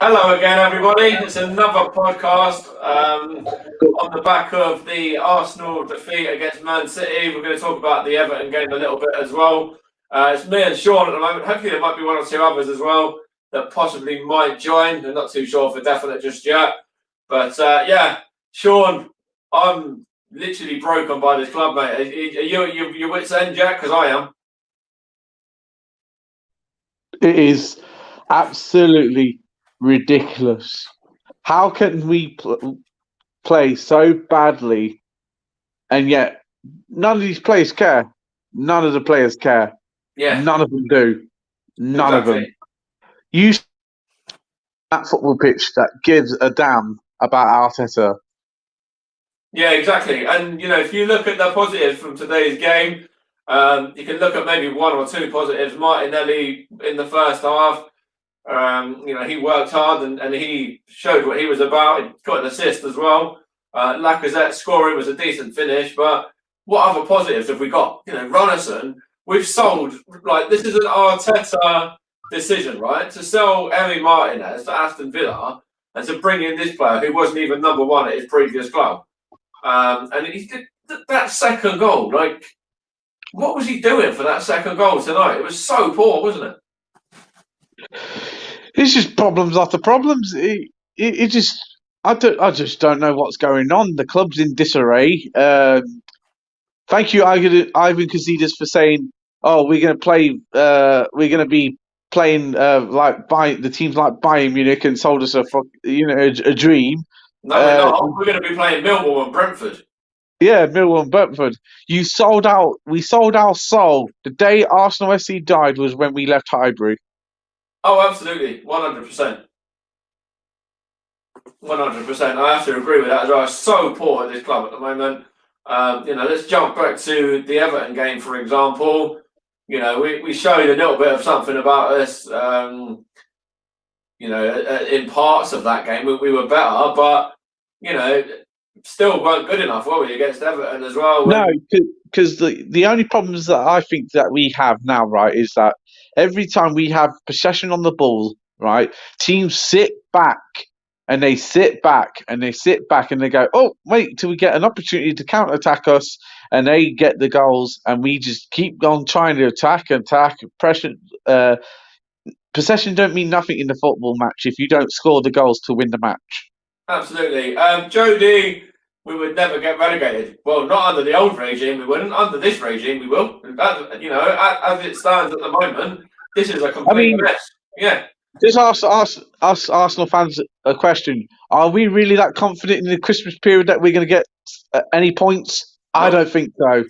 Hello again, everybody. It's another podcast on the back of the Arsenal defeat against Man City. We're going to talk about the Everton game a little bit as well. It's me and Sean at the moment. Hopefully there might be one or two others as well that possibly might join. I'm not too sure for definite just yet. But yeah, Sean, I'm literally broken by this club, mate. Are you at your wits' end, Jack? Because I am. It is absolutely ridiculous. How can we play so badly and yet none of these players care? None of the players care. Yeah. None of them do. None of them. You that football pitch that gives a damn about Arteta. Yeah, exactly. And, if you look at the positives from today's game, you can look at maybe one or two positives. Martinelli in the first half, he worked hard and he showed what he was about. He got an assist as well. Lacazette scoring was a decent finish. But what other positives have we got? Runnison, we've sold, this is an Arteta decision, right? To sell Emi Martinez to Aston Villa and to bring in this player who wasn't even number one at his previous club. And he did that second goal. What was he doing for that second goal tonight? It was so poor, wasn't it? It's just problems after problems. I just don't know what's going on. The club's in disarray. Thank you, Ivan Casidas, for saying, "Oh, we're going to play. We're going to be playing the teams like Bayern Munich and sold us a dream." No, we're not. We're going to be playing Millwall and Brentford. Yeah, Millwall and Brentford. You sold out. We sold our soul. The day Arsenal SC died was when we left Highbury. Oh, absolutely, 100%. 100%. I have to agree with that as well. It's so poor at this club at the moment. Let's jump back to the Everton game, for example. We showed a little bit of something about us. In parts of that game, we were better, but still weren't good enough, were we, against Everton as well? No, because the only problems that I think that we have now, right, is that every time we have possession on the ball, right, teams sit back and they sit back and they sit back and they go, oh, wait till we get an opportunity to counter-attack us, and they get the goals, and we just keep on trying to attack, pressure. Possession don't mean nothing in the football match if you don't score the goals to win the match. Absolutely. Jody, we would never get relegated. Well, not under the old regime, we wouldn't. Under this regime, we will. As it stands at the moment, this is a complete mess. Yeah. Just ask us Arsenal fans a question. Are we really that confident in the Christmas period that we're going to get any points? No. I don't think so.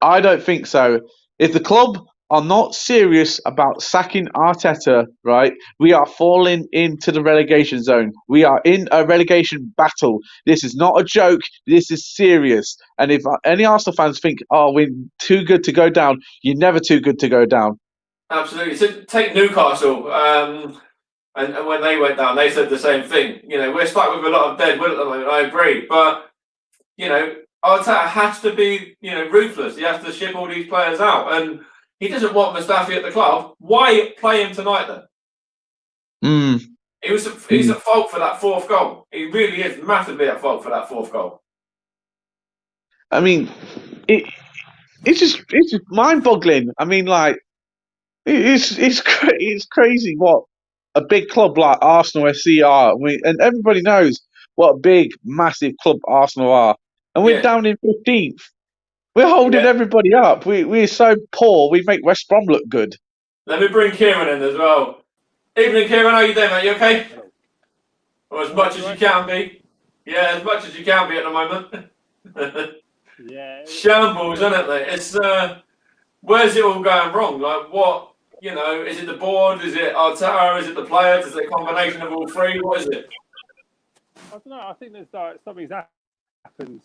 I don't think so. If the club are not serious about sacking Arteta, right, we are falling into the relegation zone. We are in a relegation battle. This is not a joke. This is serious. And if any Arsenal fans think, oh, we're too good to go down, you're never too good to go down. Absolutely. So take Newcastle. And when they went down, they said the same thing. We're stuck with a lot of dead wood at the moment. I agree. But, Arteta has to be, ruthless. He has to ship all these players out. And he doesn't want Mustafi at the club. Why play him tonight then? He's at fault for that fourth goal. He really is massively at fault for that fourth goal. I mean, it's just mind-boggling. I mean, it's crazy what a big club like Arsenal SC are. And everybody knows what a big, massive club Arsenal are. And we're down in 15th. We're holding everybody up. We're so poor, we make West Brom look good. Let me bring Kieran in as well. Evening, Kieran. How you doing, mate? You okay? Or as much as you can be. Yeah, as much as you can be at the moment. Yeah. Shambles, isn't it, mate? It's where's it all going wrong? What? Is it the board? Is it Arteta? Is it the players? Is it a combination of all three? What is it? I don't know. I think there's something's happened.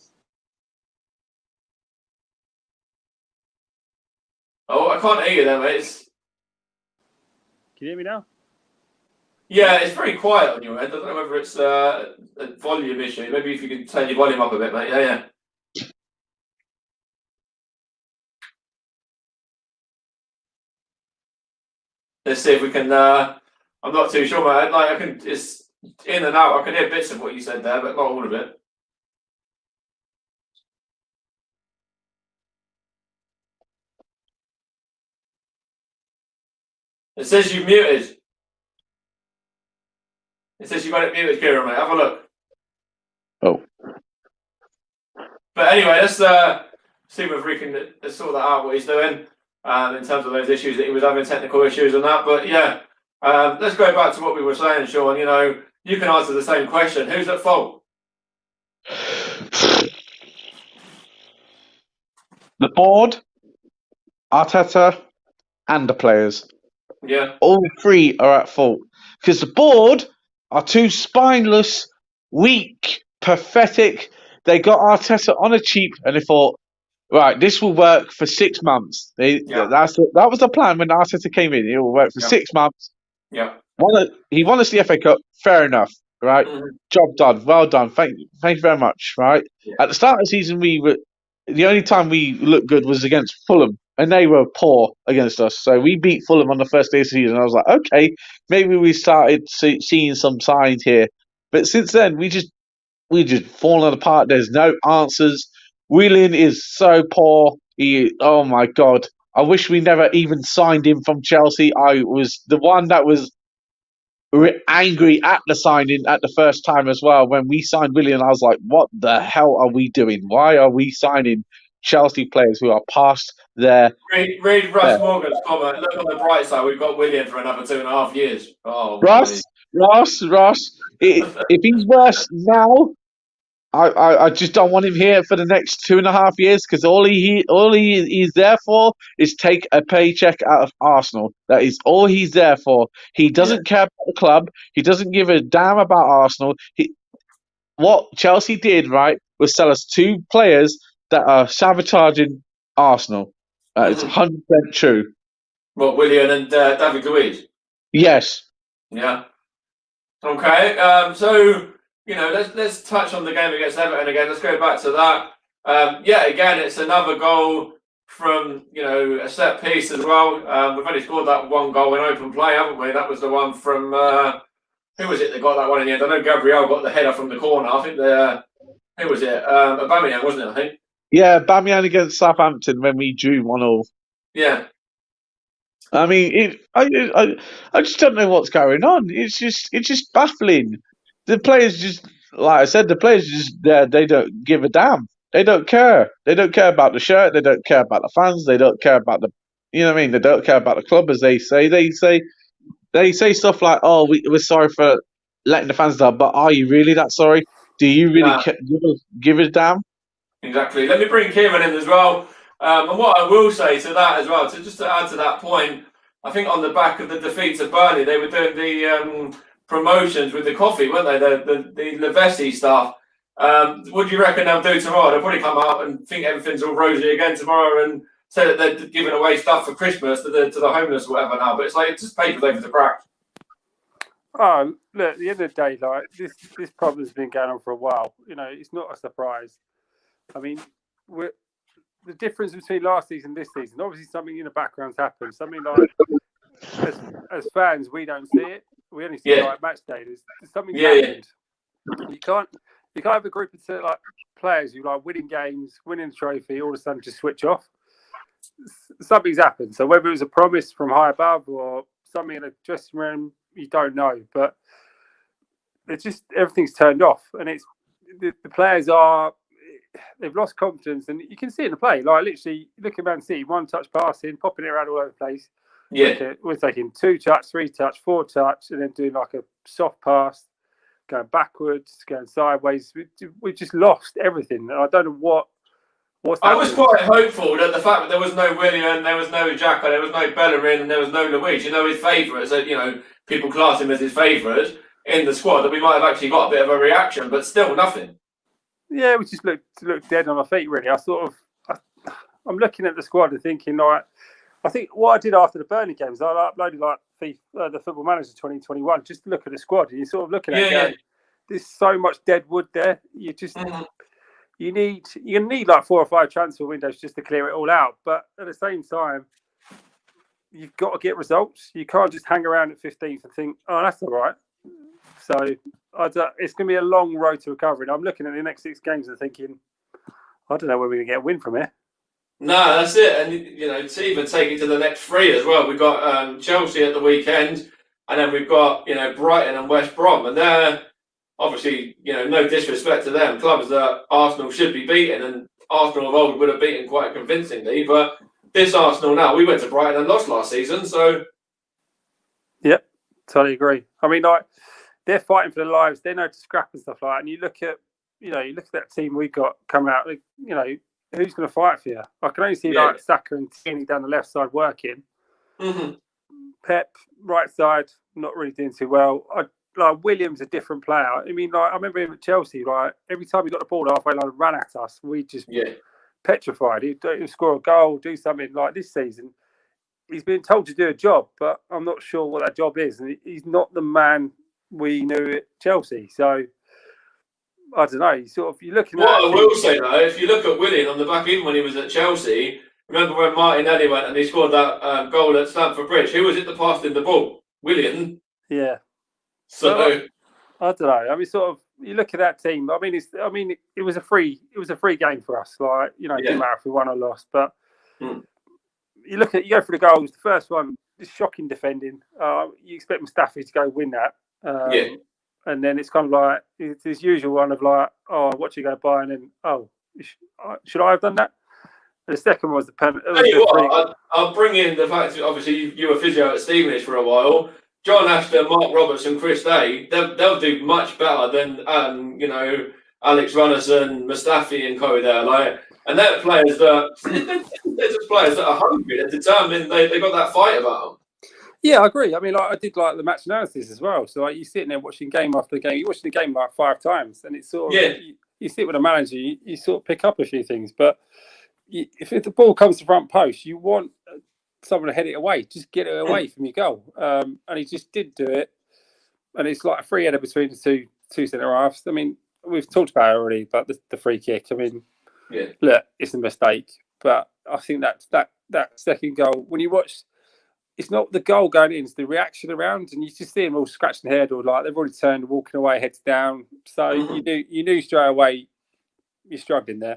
Oh, I can't hear you there, mate. Can you hear me now? Yeah, it's very quiet on your end. I don't know whether it's a volume issue. Maybe if you could turn your volume up a bit, mate. Yeah. Let's see if we can. I'm not too sure, mate. in and out. I could hear bits of what you said there, but not all of it. It says you muted. It says you got it muted, Kieran, mate. Have a look. Oh. But anyway, let's see if we can sort that out, what he's doing in terms of those issues that he was having, technical issues and that. But yeah, let's go back to what we were saying, Sean. You know, you can answer the same question. Who's at fault? The board, Arteta, and the players. Yeah. All three are at fault. Because the board are too spineless, weak, pathetic. They got Arteta on a cheap and they thought, right, this will work for 6 months. That was the plan when Arteta came in. It will work for 6 months. Yeah. He won us the FA Cup. Fair enough, right? Mm-hmm. Job done. Well done. Thank you very much, right? Yeah. At the start of the season, the only time we looked good was against Fulham, and they were poor against us. So we beat Fulham on the first day of the season. I was like, okay, maybe we started seeing some signs here. But since then, we just fallen apart. There's no answers. Willian is so poor. Oh my God. I wish we never even signed him from Chelsea. I was the one that was angry at the signing at the first time as well. When we signed Willian, I was like, what the hell are we doing? Why are we signing Chelsea players who are past their... Read Russ Morgan's comment. Look on the bright side. We've got Willian for another 2.5 years. Oh, Ross. If he's worse now, I just don't want him here for the next 2.5 years, because all he is there for is take a paycheck out of Arsenal. That is all he's there for. He doesn't care about the club. He doesn't give a damn about Arsenal. What Chelsea did, right, was sell us 2 players that are sabotaging Arsenal. It's 100% true. What, Willian and David Luiz? Yes. Yeah. Okay. So, you know, let's touch on the game against Everton again. Let's go back to that. Again, it's another goal from, you know, a set piece as well. We've only scored that one goal in open play, haven't we? That was the one from who was it that got that one in the end? I know Gabriel got the header from the corner. I think who was it? Aubameyang, wasn't it? I think. Yeah, Aubameyang against Southampton when we drew 1-1. Yeah. I mean, I just don't know what's going on. It's just baffling. The players just, like I said, they don't give a damn. They don't care. They don't care about the shirt. They don't care about the fans. They don't care about you know what I mean? They don't care about the club, as they say. They say stuff like, "Oh, we're sorry for letting the fans down," but are you really that sorry? Do you really give a damn? Exactly. Let me bring Kieran in as well. And what I will say to that as well, just to add to that point, I think on the back of the defeat to Burnley, they were doing the promotions with the coffee, weren't they? The Lavesi stuff. What do you reckon they'll do tomorrow? They'll probably come out and think everything's all rosy again tomorrow and say that they're giving away stuff for Christmas to the homeless or whatever now. But it's like, it's just papers over the cracks. Oh, look, at the end of the day, like this problem's been going on for a while. You know, it's not a surprise. I mean, the difference between last season and this season, obviously something in the background's happened. Something like, as fans, we don't see it. We only see it like match day. There's something happened. You can't have a group of like players who like winning games, winning the trophy, all of a sudden just switch off. Something's happened. So whether it was a promise from high above or something in a dressing room, you don't know. But it's just everything's turned off, and it's the players they've lost confidence, and you can see it in the play. Like literally, looking around, see 1-touch passing, popping it around all over the place. Yeah, we're taking 2-touch, 3-touch, 4-touch, and then doing like a soft pass, going backwards, going sideways. We've just lost everything. I don't know what's happening. I was quite hopeful that the fact that there was no Willian, there was no Xhaka, there was no Bellerin, and there was no Luiz, you know, his favourites, you know, people class him as his favourites in the squad, that we might have actually got a bit of a reaction, but still nothing. Yeah, we just looked dead on our feet, really. I'm looking at the squad and thinking, like, I think what I did after the Burnley games, I uploaded like the Football Manager 2021 just to look at the squad, and you're sort of looking at it going, there's so much dead wood there. You just you need like 4 or 5 transfer windows just to clear it all out. But at the same time, you've got to get results. You can't just hang around at 15th and think, oh, that's all right. So it's going to be a long road to recovery. And I'm looking at the next 6 games and thinking, I don't know where we're going to get a win from here. No, that's it. And, to even take it to the next 3 as well, we've got Chelsea at the weekend, and then we've got, Brighton and West Brom. And they're obviously, no disrespect to them, clubs that Arsenal should be beating, and Arsenal of old would have beaten quite convincingly. But this Arsenal now, we went to Brighton and lost last season, so. Yep, totally agree. I mean, they're fighting for their lives. They know to scrap and stuff like that. And you look at, that team we got coming out. Who's going to fight for you? I can only see like Saka and Tierney down the left side working. Mm-hmm. Pep right side not really doing too well. Williams a different player. I mean, I remember him at Chelsea. Every time he got the ball halfway line and ran at us, we just petrified. He'd score a goal, do something like this season. He's been told to do a job, but I'm not sure what that job is. And he's not the man we knew at Chelsea. So I don't know. You're looking at. What I will say though, if you look at Willian on the back, even when he was at Chelsea, remember when Martinelli went and he scored that goal at Stamford Bridge? Who was it that passed him the ball? Willian. Yeah. So I don't know. I mean, you look at that team. I mean, it was a free game for us. It didn't matter if we won or lost. But you go for the goals. The first one, just shocking defending. You expect Mustafi to go win that. And then it's kind of like it's this usual one of watch you go by, and then should I have done that? And the second was the penalty. I'll bring in the fact that obviously you were physio at Stevenage for a while. John Ashton, Mark Robertson, Chris Day, they'll do much better than Alex Runnison, Mustafi and co there. And they're players they're just players that are hungry, they're determined, they got that fight about them. Yeah, I agree. I mean, I did the match analysis as well. So you're sitting there watching game after game. You're watching the game 5 times, and it's sort of you sit with a manager, you sort of pick up a few things. But if the ball comes to front post, you want someone to head it away. Just get it away from your goal. And he just did do it. And it's like a free header between the two centre halves. I mean, we've talked about it already, but the free kick. I mean, look, it's a mistake, but I think that second goal, when you watch. It's not the goal going in; it's the reaction around, and you just see them all scratching their head, or they've already turned, walking away, heads down. So you knew straight away you're struggling there,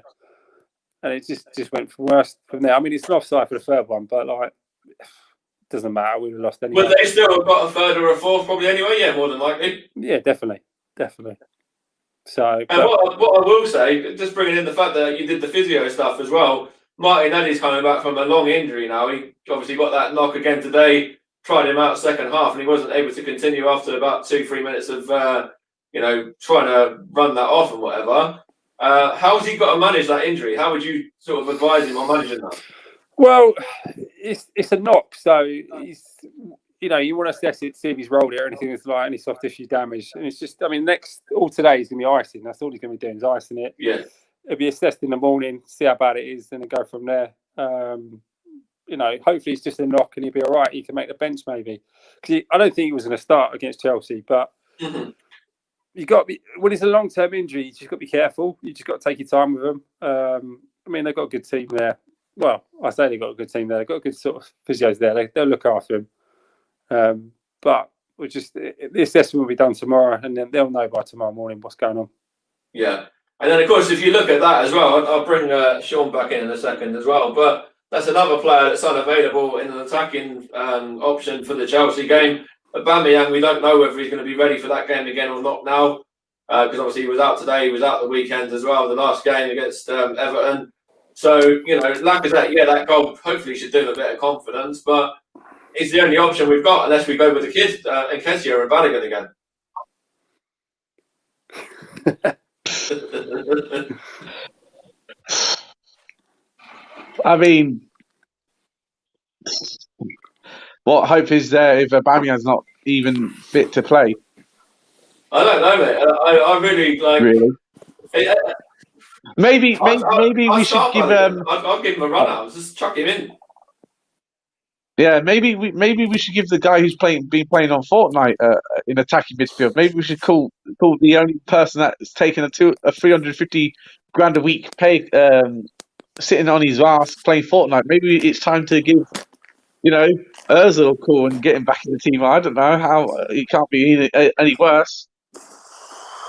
and it just went from worse from there. I mean, it's an offside for the third one, but it doesn't matter. We'd have lost anyway. But they still have got a third or a fourth, probably anyway. Yeah, more than likely. Yeah, definitely. So, and what I will say, just bringing in the fact that you did the physio stuff as well. Martinelli's coming back from a long injury now. He obviously got that knock again today, tried him out second half, and he wasn't able to continue after about 2-3 minutes of, trying to run that off and whatever. How's he got to manage that injury? How would you sort of advise him on managing that? Well, it's a knock, so he's, you want to assess it, see if he's rolled it or anything that's any soft tissue damage. And it's just, all today he's going to be icing. That's all he's going to be doing is icing it. Yeah. It'll be assessed in the morning, see how bad it is, and then go from there. Hopefully it's just a knock and he'll be all right. He can make the bench maybe. Because I don't think he was going to start against Chelsea, but you got to be, when it's a long-term injury, you just got to be careful. You just got to take your time with them. They've got a good team there. Well, I say they've got a good team there. They've got a good sort of physios there. They'll look after him. But the assessment will be done tomorrow, and then they'll know by tomorrow morning what's going on. Yeah. And then, of course, if you look at that as well, I'll bring Sean back in a second as well. But that's another player that's unavailable in an attacking option for the Chelsea game. Aubameyang, we don't know whether he's going to be ready for that game again or not now. Because obviously he was out today, he was out the weekend as well, the last game against Everton. So, Lacazette, that goal hopefully should do him a bit of confidence. But it's the only option we've got unless we go with the kids, Nketiah and Balogun again. I mean, what hope is there if Aubameyang's not even fit to play? I don't know, mate. I really like. Really? Maybe we should give I'll give him a run out. Just chuck him in. Yeah, maybe we should give the guy who's been playing on Fortnite in attacking midfield. Maybe we should call the only person that's taken a 350 grand a week pay sitting on his ass playing Fortnite. Maybe it's time to give Ozil a call and get him back in the team. I don't know how he can't be any worse.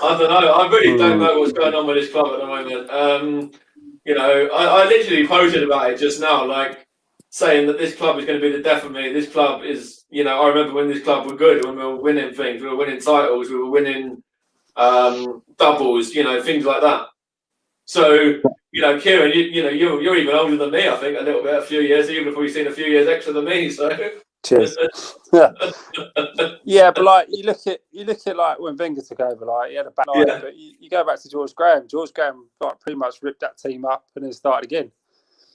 I don't know. I really don't know what's going on with this club at the moment. I literally posted about it just now, like saying that this club is going to be the death of me. This club is, I remember when this club were good, when we were winning things, we were winning titles, we were winning doubles, things like that. So, Kieran, you're even older than me, I think, a little bit, a few years. You've probably seen a few years extra than me. So, cheers. Yeah, but like you look at like when Wenger took over, like he had a bad night. But you go back to George Graham. George Graham like pretty much ripped that team up and then started again.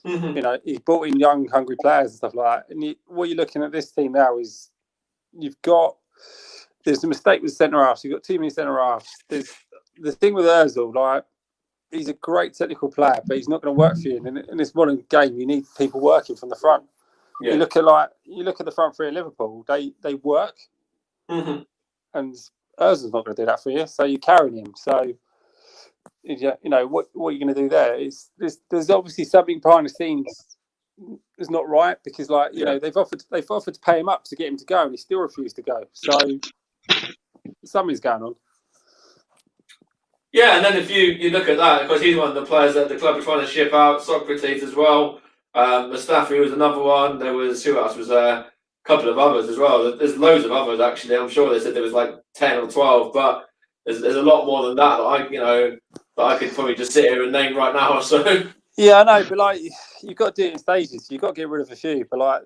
Mm-hmm. He brought in young, hungry players and stuff like that. And what you're looking at this team now is there's a mistake with centre halves. You've got too many centre halves. There's the thing with Ozil, like he's a great technical player, but he's not going to work for you. And in this modern game, you need people working from the front. Yeah. You look at the front three of Liverpool. They work, and Ozil's not going to do that for you. So you're carrying him. So what are you going to do there? There's obviously something behind the scenes is not right because they've offered to pay him up to get him to go, and he still refused to go. So something's going on. Yeah, and then if you look at that, because he's one of the players that the club are trying to ship out. Socrates as well. Mustafi was another one. There was, who else was there? A couple of others as well. There's loads of others actually. I'm sure they said there was like 10 or 12, but there's a lot more than that that I could probably just sit here and name right now. So yeah, I know, but like you've got to do it in stages. You've got to get rid of a few, but like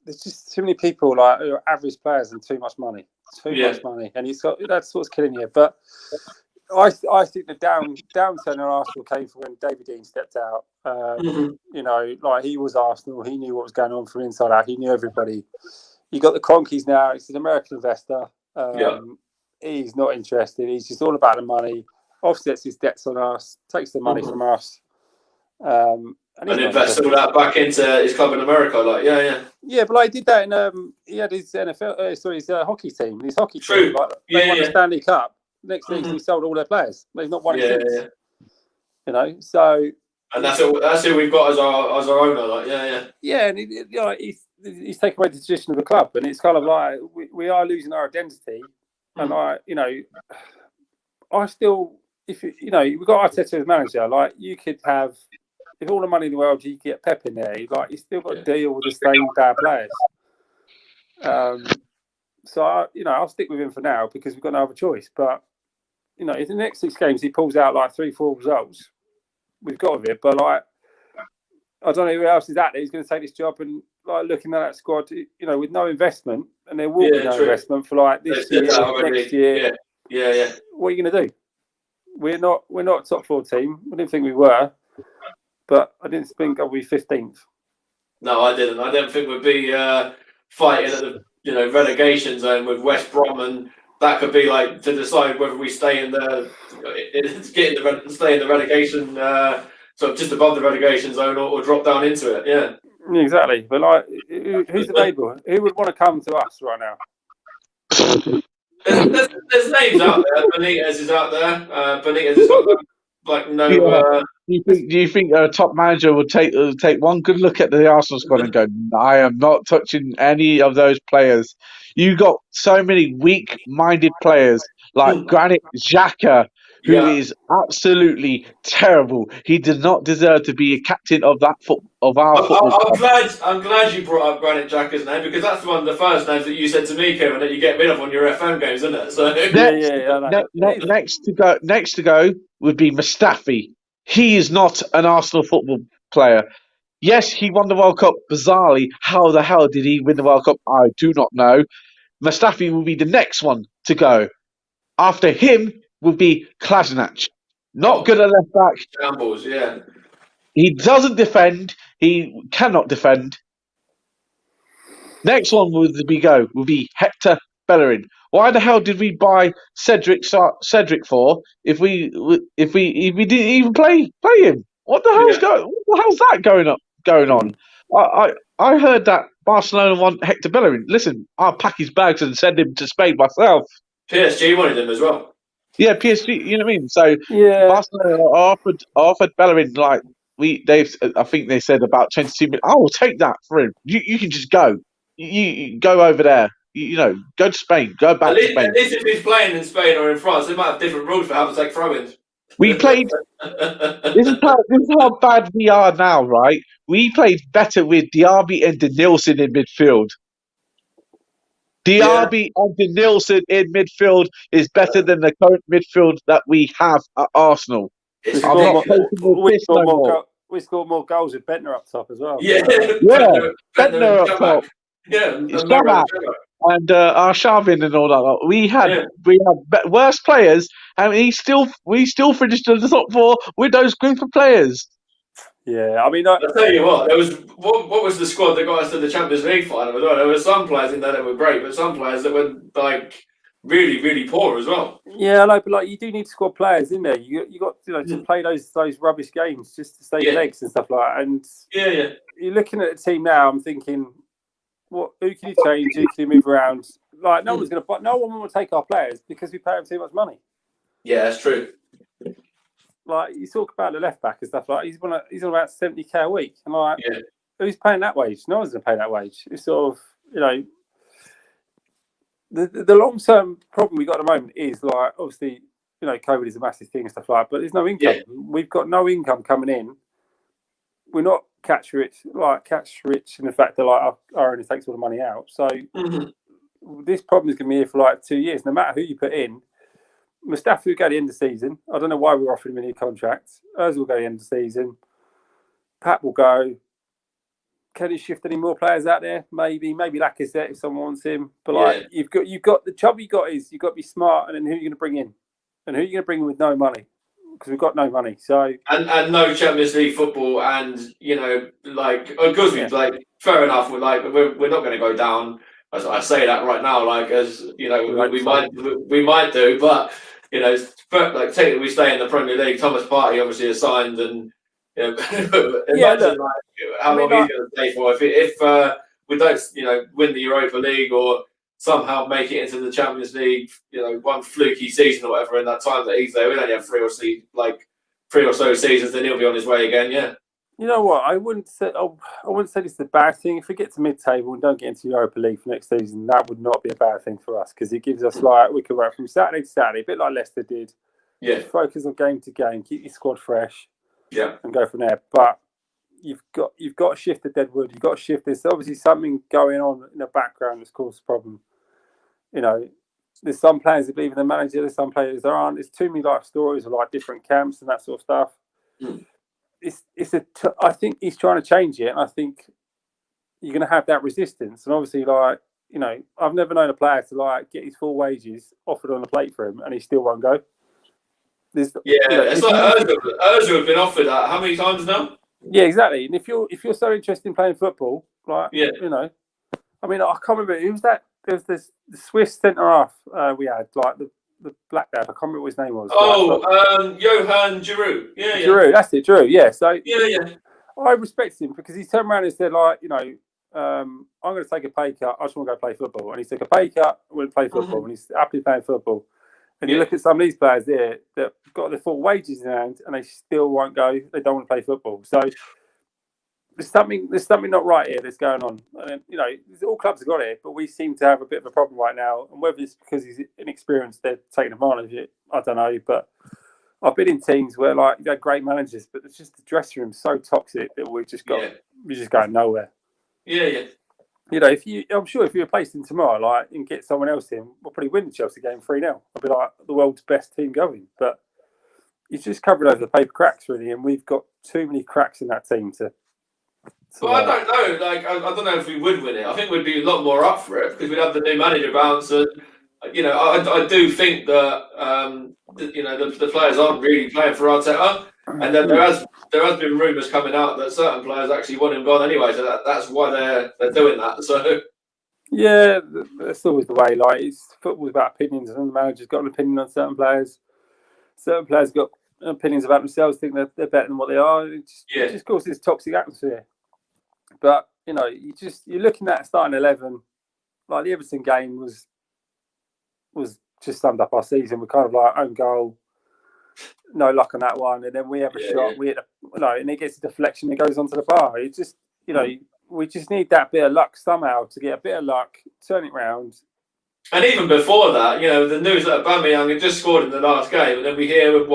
there's just too many people like who are average players and too much money, and that's what's killing you. But I think the downturn in Arsenal came from when David Dean stepped out. Like he was Arsenal. He knew what was going on from inside out. He knew everybody. You got the Kroenkes now. It's an American investor. He's not interested. He's just all about the money. Offsets his debts on us. Takes the money from us. And invests all that back into his club in America. Yeah, but he did that in he had his NFL. His hockey team. His hockey team. Like, they won the Stanley Cup. Next season, he sold all their players. They've not won it since. So. And that's who we've got as our owner. Yeah, and he's taken away the tradition of the club, and it's kind of like we are losing our identity. And I still, if we've got Arteta as manager, like you could have, if all the money in the world, you get Pep in there. Like you still got to deal with the same bad players. So I'll stick with him for now because we've got no other choice. But if the next 6 games he pulls out like 3-4 results, we've got with it. But like, I don't know who else is out there who's going to take this job. And like looking at that squad, with no investment, and there will be no investment for like this year, next year. Yeah. What are you going to do? We're not a top 4 team. I didn't think we were, but I didn't think I'd be 15th. No, I didn't. I didn't think we'd be fighting at the relegation zone with West Brom, and that could be like to decide whether we stay in the relegation, sort of just above the relegation zone, or drop down into it. Yeah, exactly. But like, who's available? Who would want to come to us right now? There's names out there. Benitez is out there. Benitez has got like no. Do you think a top manager would take one good look at the Arsenal squad and go, I am not touching any of those players? You got so many weak-minded players like Granit Xhaka, who is absolutely terrible. He does not deserve to be a captain of our football. I'm glad you brought up Granit Xhaka's name, because that's one of the first names that you said to me, Kevin, that you get rid of on your FM games, isn't it? So next to go would be Mustafi. He is not an Arsenal football player. Yes, he won the World Cup bizarrely. How the hell did he win the World Cup? I do not know. Mustafi will be the next one to go. After him will be Kolasinac. Not good at left back. Shambles, yeah. He doesn't defend. He cannot defend. Next one will be Hector Bellerin. Why the hell did we buy Cedric for if we didn't even play him? What the hell's that going on? I heard that Barcelona want Hector Bellerin. Listen, I'll pack his bags and send him to Spain myself. PSG wanted him as well. Yeah, PSG. You know what I mean? So Barcelona offered Bellerin I think they said about 22 million. I will take that for him. You can just go. You go over there. go to Spain, go back to Spain. At least if he's playing in Spain or in France, they might have different rules for how to take throw-ins. We played. This is how bad we are now, right? We played better with Diaby and Denilson in midfield. Diaby and Denilson in midfield is better than the current midfield that we have at Arsenal. We scored more goals with Bentner up top as well. Yeah, Bentner up top. Yeah, and Arshavin and all that. We had worse players, and we still finished in the top 4 with those group of players. Yeah, I mean, I'll tell you what. There was what was the squad that got us to the Champions League final as well. There were some players in there that were great, but some players that were like really, really poor as well. Yeah, I know, but you do need squad players in there. You got to play those rubbish games just to stay legs and stuff like that. And you're looking at the team now. I'm thinking, who can you change? Who can you move around? Like no one will take our players because we pay them too much money. Yeah, that's true. Like you talk about the left back and stuff like he's on about 70k a week, and who's paying that wage? No one's going to pay that wage. It's sort of the long term problem we got at the moment is like obviously COVID is a massive thing and stuff like that, but there's no income. We've got no income coming in. We're not cash rich in the fact that our owner takes all the money out. So this problem is going to be here for like 2 years. No matter who you put in, Mustafi will go at the end of the season. I don't know why we're offering him a new contract. Ozil will go at the end of the season. Pat will go. Can he shift any more players out there? Maybe Lacazette if someone wants him. But you've got the trouble you've got to be smart, and then who are you going to bring in? And who are you going to bring in with no money? Because we've got no money. So and no Champions League football, and because we fair enough. We're not going to go down. I say that right now, we might do, but technically we stay in the Premier League. Thomas Partey obviously is signed, and imagine how long he's going to stay for if we don't win the Europa League or somehow make it into the Champions League, one fluky season or whatever. In that time that he's there, we'd only have 3 or so seasons, then he'll be on his way again. Yeah. You know what? I wouldn't say this is a bad thing. If we get to mid-table and don't get into Europa League for next season, that would not be a bad thing for us because it gives us we could work from Saturday to Saturday, a bit like Leicester did. Yeah. Focus on game to game, keep your squad fresh. Yeah. And go from there. But you've got to shift the deadwood. You've got to shift this. Obviously, something going on in the background that's caused a problem. There's some players that believe in the manager. There's some players there aren't. There's too many life stories of different camps and that sort of stuff. I think he's trying to change it, and I think you're going to have that resistance. And obviously, I've never known a player to get his full wages offered on the plate for him, and he still won't go. It's like Ozil has been offered that how many times now? Yeah, exactly. And if you're so interested in playing football, I mean, I can't remember who was that. There was the Swiss centre half we had, the black lad. I can't remember what his name was. Johan Giroud. Yeah, Giroud. That's it, Giroud. Yeah. So I respect him because he turned around and said, I'm going to take a pay cut. I just want to go play football. And he took a pay cut and went to play football, and he's happily playing football. And you look at some of these players there that got their full wages in hand, and they still won't go. They don't want to play football. So there's something not right here that's going on. And all clubs have got it, but we seem to have a bit of a problem right now. And whether it's because he's inexperienced, they're taking advantage of it. I don't know. But I've been in teams where you had great managers, but it's just the dressing room so toxic that we're just going nowhere. Yeah. I'm sure if you replaced him tomorrow, and get someone else in, we'll probably win the Chelsea game 3-0. I'll be the world's best team going. But he's just covered over the paper cracks, really, and we've got too many cracks in that team to. Well, I don't know. I don't know if we would win it. I think we'd be a lot more up for it because we'd have the new manager bounce. And I do think that the players aren't really playing for Arteta, and then there has been rumours coming out that certain players actually want him gone anyway. So that's why they're doing that. So yeah, that's always the way. Football's about opinions, and the manager's got an opinion on certain players. Certain players got opinions about themselves, think they're better than what they are. It just causes this toxic atmosphere. But you're looking at starting 11. The Everton game was just summed up our season. We're kind of own goal, no luck on that one, and then we have a shot. We hit and it gets a deflection. It goes onto the bar. It's just we just need that bit of luck somehow to get a bit of luck, turn it round. And even before that, the news that Aubameyang had just scored in the last game, and then we hear with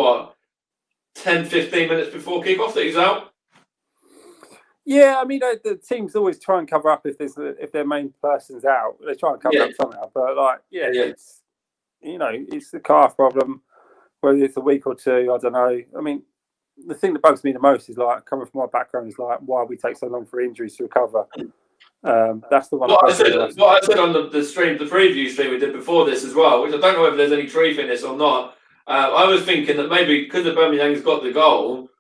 10, 15 minutes before kick-off that he's out. Yeah, I mean, the teams always try and cover up if their main person's out. They try and cover up somehow, but it's it's the calf problem. Whether it's a week or two, I don't know. I mean, the thing that bugs me the most is coming from my background is why we take so long for injuries to recover. That's the one. What I said on the stream, the preview stream we did before this as well, which I don't know whether there's any truth in this or not. I was thinking that maybe because Aubameyang's got the goal,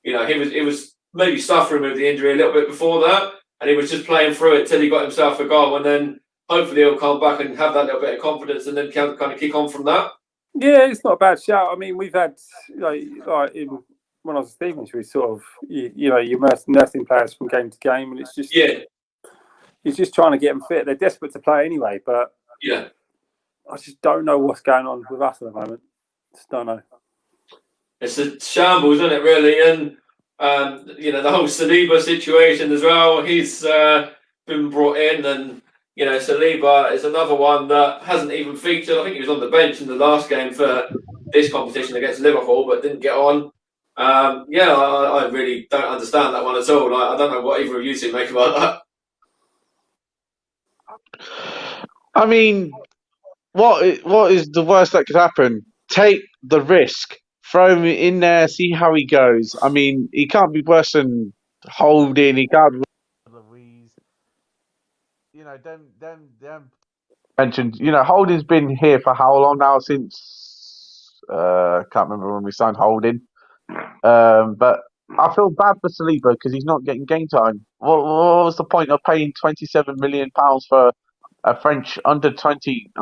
he was maybe suffering with the injury a little bit before that, and he was just playing through it till he got himself a goal, and then hopefully he'll come back and have that little bit of confidence, and then kind of kick on from that. Yeah, it's not a bad shout. I mean, we've had when I was at Stevens, we sort of you're nursing players from game to game, and it's just he's just trying to get them fit. They're desperate to play anyway, but I just don't know what's going on with us at the moment. Just don't know. It's a shambles, isn't it? Really, and the whole Saliba situation as well. He's been brought in, and Saliba is another one that hasn't even featured. I think he was on the bench in the last game for this competition against Liverpool, but didn't get on. I really don't understand that one at all. I don't know what either of you two make about that. I mean, what is the worst that could happen? Take the risk, throw him in there, see how he goes. I mean, he can't be worse than Holding. He can't be Louise. Them mentioned. Holding's been here for how long now? Since can't remember when we signed Holding. But I feel bad for Saliba because he's not getting game time. What was the point of paying £27 million for a French under 20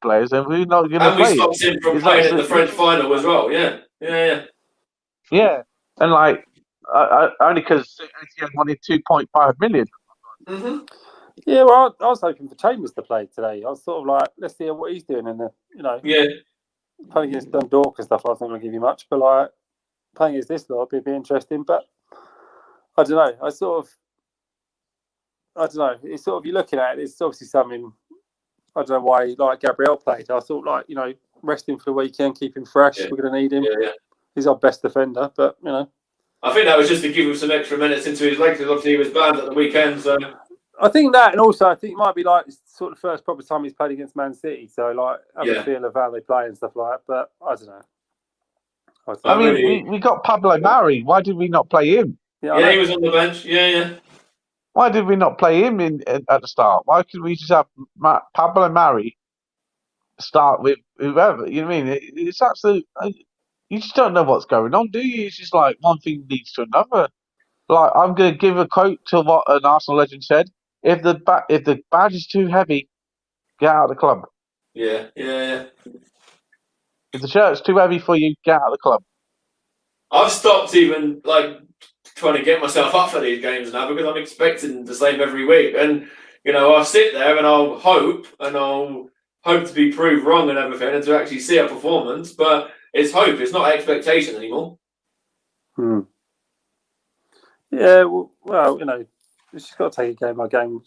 players, and we're not going to play? And we stopped him from playing in the French final as well. Yeah, and only because ATM wanted 2.5 million. Mm-hmm. Yeah, well, I was hoping for Chambers to play today. I was sort of let's see what he's doing in the playing against Dundalk and stuff. I was not going to give you much, but playing against this lot would be interesting. But I don't know. I don't know. It's sort of, you're looking at it, it's obviously something, I don't know why Gabriel played. I thought rest him for the weekend, keep him fresh. We're going to need him. Yeah. He's our best defender, but I think that was just to give him some extra minutes into his legs, because obviously he was banned at the weekend. So I think that, and also I think it might be sort of the first proper time he's played against Man City. So have a feel of how they play and stuff like that. But I don't know. I mean, we got Pablo Mari. Why did we not play him? Yeah, he was on the bench. Yeah. Why did we not play him at the start? Why could we just have Pablo Mari start with whoever? You know what I mean? It's absolute. You just don't know what's going on, do you? It's just one thing leads to another. I'm going to give a quote to what an Arsenal legend said: "If the badge is too heavy, get out of the club." Yeah. If the shirt's too heavy for you, get out of the club. I've stopped even trying to get myself up for these games now, because I'm expecting the same every week, and I'll sit there and I'll hope to be proved wrong and everything, and to actually see a performance. But it's hope; it's not expectation anymore. Yeah, well, it's just got to take it game by game.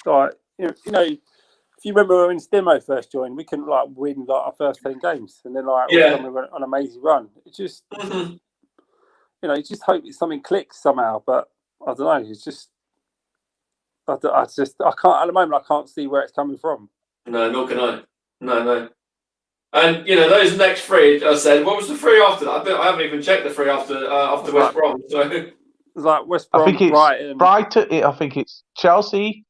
If you remember when Stimo first joined, we couldn't win our first 10 games, and then we went on an amazing run. It's just you just hope something clicks somehow. But I don't know. It's just I can't at the moment. I can't see where it's coming from. No, nor can I. No. And those next three, I said, what was the three after that? I haven't even checked the three after West Brom. So it's West Brom, I think it's Brighton. I think it's Chelsea,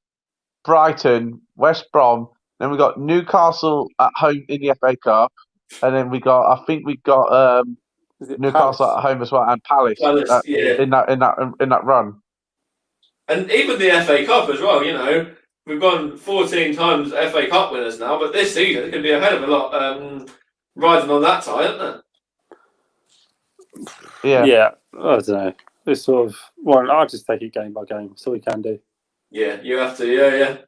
Brighton, West Brom. Then we got Newcastle at home in the FA Cup, and then we got Newcastle Palace? at home as well, and Palace in that run. And even the FA Cup as well. We've gone 14 times FA Cup winners now, but this season it can be a hell of a lot riding on that tie, isn't it? Yeah. I don't know. It's sort of I'll just take it game by game. That's all we can do. Yeah, you have to. Yeah.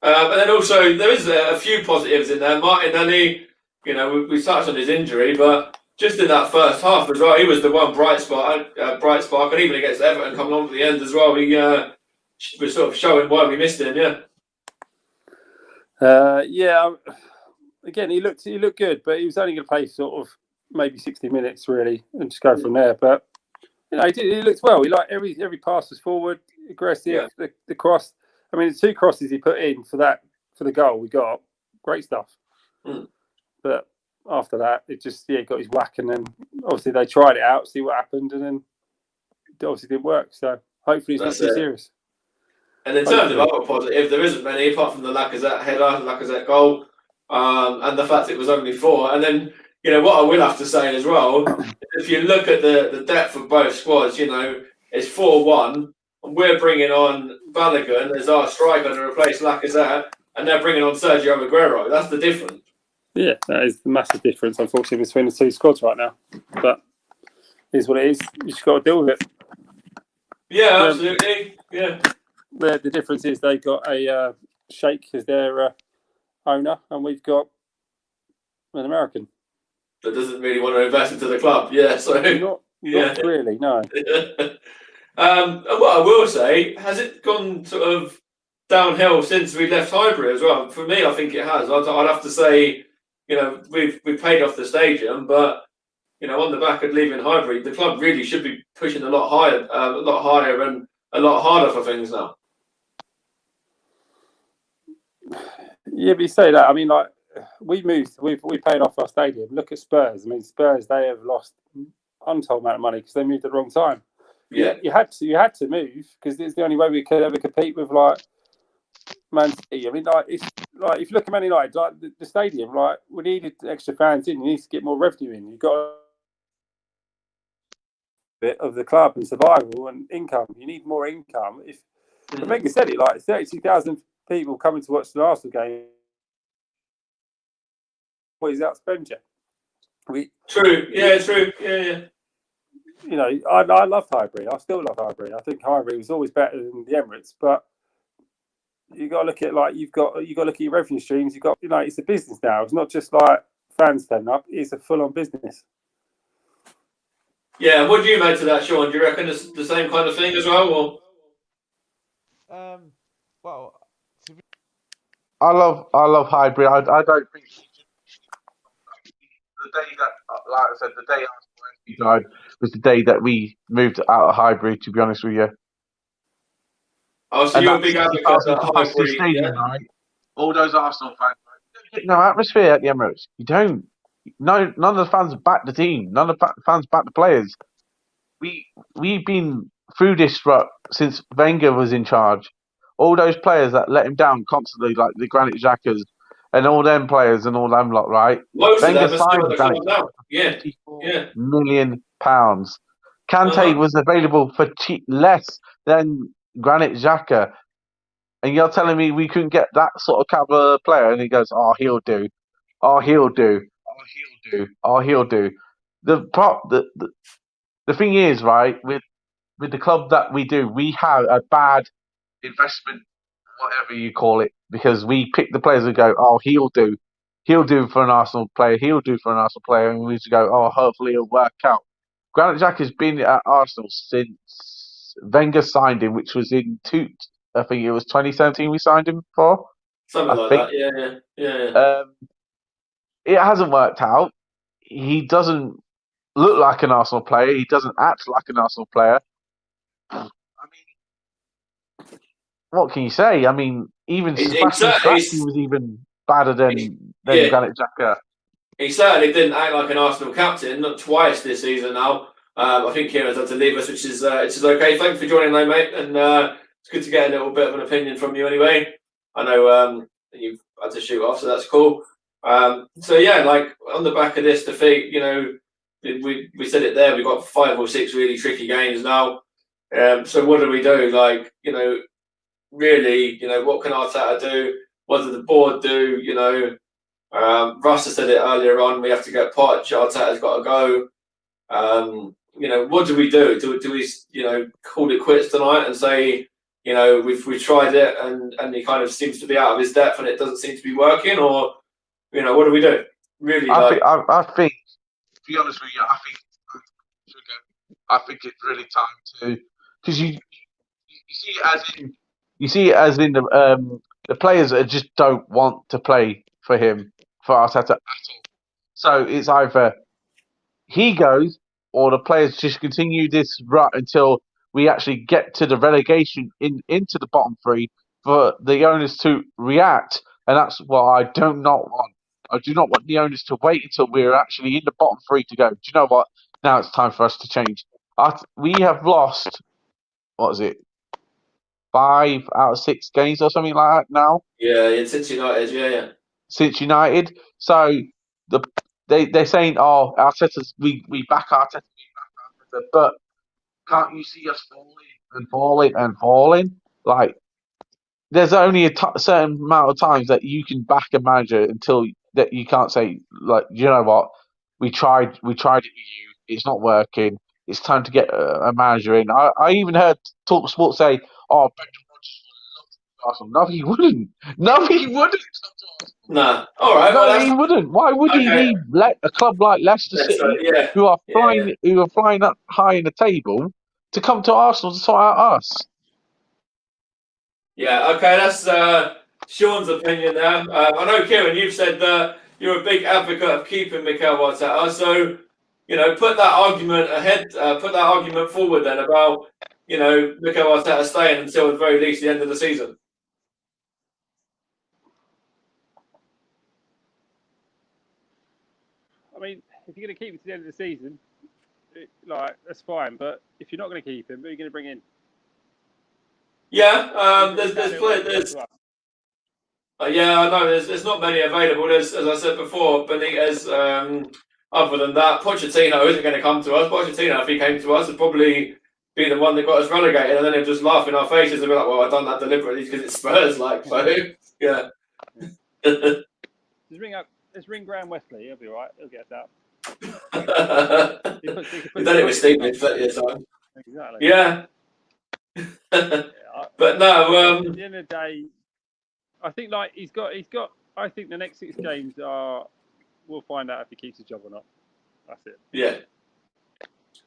And then also there is a few positives in there. Martinelli, we touched on his injury, but just in that first half as well, he was the one bright spark, and even against Everton coming on at the end as well, he was sort of showing why we missed him. Yeah. Again, he looked good, but he was only going to play sort of maybe 60 minutes really, and just go from there. But he looked well. He every pass was forward, aggressive. Yeah. The cross. I mean, the 2 crosses he put in for the goal we got, great stuff. But after that, it just got his whack, and then obviously they tried it out, see what happened, and then it obviously didn't work. So hopefully it's not too serious. And in terms of other positives, there isn't many apart from the Lacazette header, Lacazette goal, and the fact it was only 4. And then what I will have to say as well, if you look at the depth of both squads, it's 4-1. And we're bringing on Balogun as our striker to replace Lacazette, and they're bringing on Sergio Aguero. That's the difference. Yeah, that is the massive difference, unfortunately, between the 2 squads right now. But it is what it is. You just got to deal with it. Yeah, absolutely. Yeah. The difference is they got a Sheikh as their owner, and we've got an American that doesn't really want to invest into the club. Yeah, so not really, no. And what I will say, has it gone sort of downhill since we left Highbury as well? For me, I think it has. I'd have to say, we've paid off the stadium, but on the back of leaving Highbury, the club really should be pushing a lot higher, and a lot harder for things now. Yeah, but you say that. I mean, like, we paid off our stadium. Look at Spurs. I mean, Spurs, they have lost untold amount of money because they moved at the wrong time. Yeah, you had to move because it's the only way we could ever compete with like Man City. I mean, like, it's like if you look at Man United, like the stadium, like we needed extra fans in. You need to get more revenue in. You've got a bit of the club and survival and income. You need more income. If Mikel said it, like 32,000 people coming to watch the Arsenal game. What is that expenditure? True. Yeah, true. Yeah. I love Highbury. I still love Highbury. I think Highbury was always better than the Emirates, but you got to look at you've got to look at your revenue streams. You've got it's a business now. It's not just like fans turn up. It's a full-on business. Yeah. What do you make to that, Sean? Do you reckon it's the same kind of thing as well, or? Well, I love Highbury. I don't think the day that, like I said, the day after died was the day that we moved out of Highbury. To be honest with you. Oh, so you're a big advocate of Highbury, stadium, right? All those Arsenal fans, no atmosphere at the Emirates. You don't. No, none of the fans back the team. None of the fans back the players. We've been through this rut since Wenger was in charge. All those players that let him down constantly, like the Granit Xhakas and all them players and all them lot, right? Most Wenger of them are still signed at the Granit club now. Yeah. £54 million. Kante was available for less than Granit Xhaka. And you're telling me we couldn't get that sort of caliber player? And he goes, "Oh, he'll do. Oh, he'll do. Oh, he'll do. Oh, he'll do." The thing is, right, with the club that we do, we have a bad investment, whatever you call it, because we pick the players and go, "Oh, he'll do. He'll do for an Arsenal player. He'll do for an Arsenal player," and we just go, "Oh, hopefully it'll work out." Granit Xhaka has been at Arsenal since Wenger signed him, which was I think it was 2017 we signed him for. Something like that, yeah. It hasn't worked out. He doesn't look like an Arsenal player. He doesn't act like an Arsenal player. I mean, what can you say? I mean, even Sebastian Strachey was even badder than Granit Xhaka. He certainly didn't act like an Arsenal captain, not twice this season now. I think Kieran's had to leave us, which is okay. Thanks for joining, though, mate. And it's good to get a little bit of an opinion from you anyway. I know you've had to shoot off, so that's cool. So yeah, like on the back of this defeat, we said it there. We've got 5 or 6 really tricky games now. So what do we do? Like, really, what can Arteta do? What does the board do? Russ has said it earlier on. We have to get Poch. Arteta's got to go. What do we do? Do we, call it quits tonight and say, we've tried it and he kind of seems to be out of his depth and it doesn't seem to be working, or what do we do? Really, I think, to be honest with you, I think it's really time to, because you see it as in You see it as in the players that just don't want to play for him, for Arteta at all. So it's either he goes or the players just continue this rut until we actually get to the relegation into the bottom three for the owners to react. And that's what I do not want. I do not want the owners to wait until we're actually in the bottom three to go, do you know what? Now it's time for us to change. We have lost, what is it, 5 out of 6 games or something like that now Yeah, since United, yeah. since United. So they're saying, "Oh, Arteta's we back Arteta, but can't you see us falling and falling and falling? Like there's only a certain amount of times that you can back a manager until that you can't say like, you know what, we tried it with you, it's not working. It's time to get a manager in. I even heard Talk Sport say, "Oh, Brendan Rodgers would love to Arsenal." No, he wouldn't. No, he wouldn't. Nah. All right. No, Well, he wouldn't. Why would he okay. leave a club like Leicester City, Yeah. who are Yeah. flying up high in the table, to come to Arsenal to sort out us? Yeah. Okay. That's Sean's opinion now. I know, Kieran, you've said that you're a big advocate of keeping Mikel Arteta. So, put that argument ahead. Put that argument forward then about Mikel Arteta staying until at the very least the end of the season. I mean, if you're going to keep him to the end of the season, that's fine. But if you're not going to keep him, who are you going to bring in? Yeah, there's yeah, I know. There's not many available. There's, as I said before, Benitez. Other than that, Pochettino isn't going to come to us. Pochettino, if he came to us, would probably be the one that got us relegated, and then he'd just laugh in our faces and be like, "Well, I've done that deliberately because it's Spurs." Like, so yeah. Let's ring Graham Wesley. He'll be all right. He'll get us out. We've done it with Steve plenty of times. Exactly. Yeah. But no. At the end of the day, I think he's got. I think the next 6 games are. We'll find out if he keeps his job or not. That's it. Yeah.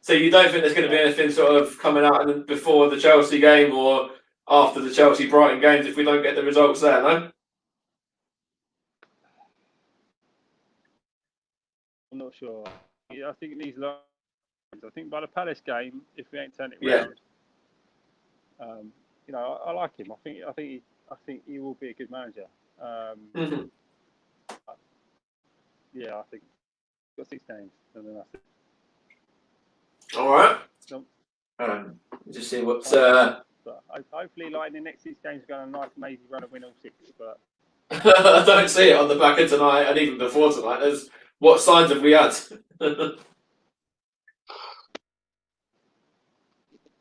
So you don't think there's going to be anything sort of coming out before the Chelsea game or after the Chelsea Brighton games if we don't get the results there, no? I'm not sure. I think it needs lines. I think by the Palace game, if we ain't turned it round, I like him. I think he will be a good manager. Yeah, I think he's got 6 games, and then that's it. All right. Just see what's. But hopefully, in the next 6 games, we're going to maybe run a win all 6. But I don't see it on the back of tonight, and even before tonight. What signs have we had?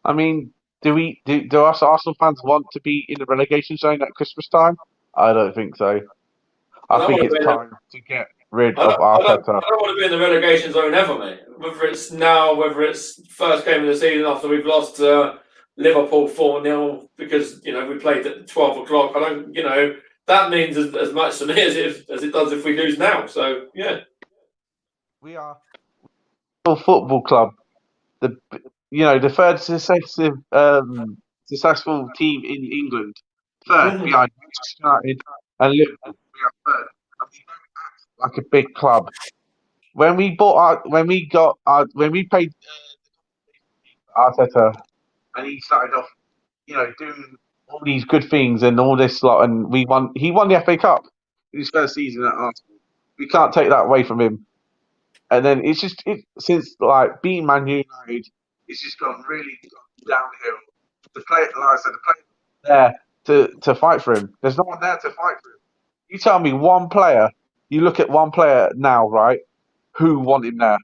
I mean, do us Arsenal fans want to be in the relegation zone at Christmas time? I don't think so. I think it's time to get rid of Arteta. I don't want to be in the relegation zone ever, mate. Whether it's now, whether it's first game of the season after we've lost Liverpool 4-0 because we played at 12 o'clock. I don't, that means as much to me as it does if we lose now. So yeah, we are a football club. The third successful team in England, third behind Manchester United and Liverpool. We are third. And we don't act like a big club. When we paid Arteta, and he started off, doing all these good things and all this lot, and he won the FA Cup in his first season at Arsenal. We can't take that away from him. And then since beating Man United, it's just gone really downhill. The players there to fight for him. There's no one there to fight for him. You tell me one player. You look at one player now, right? Who want him there?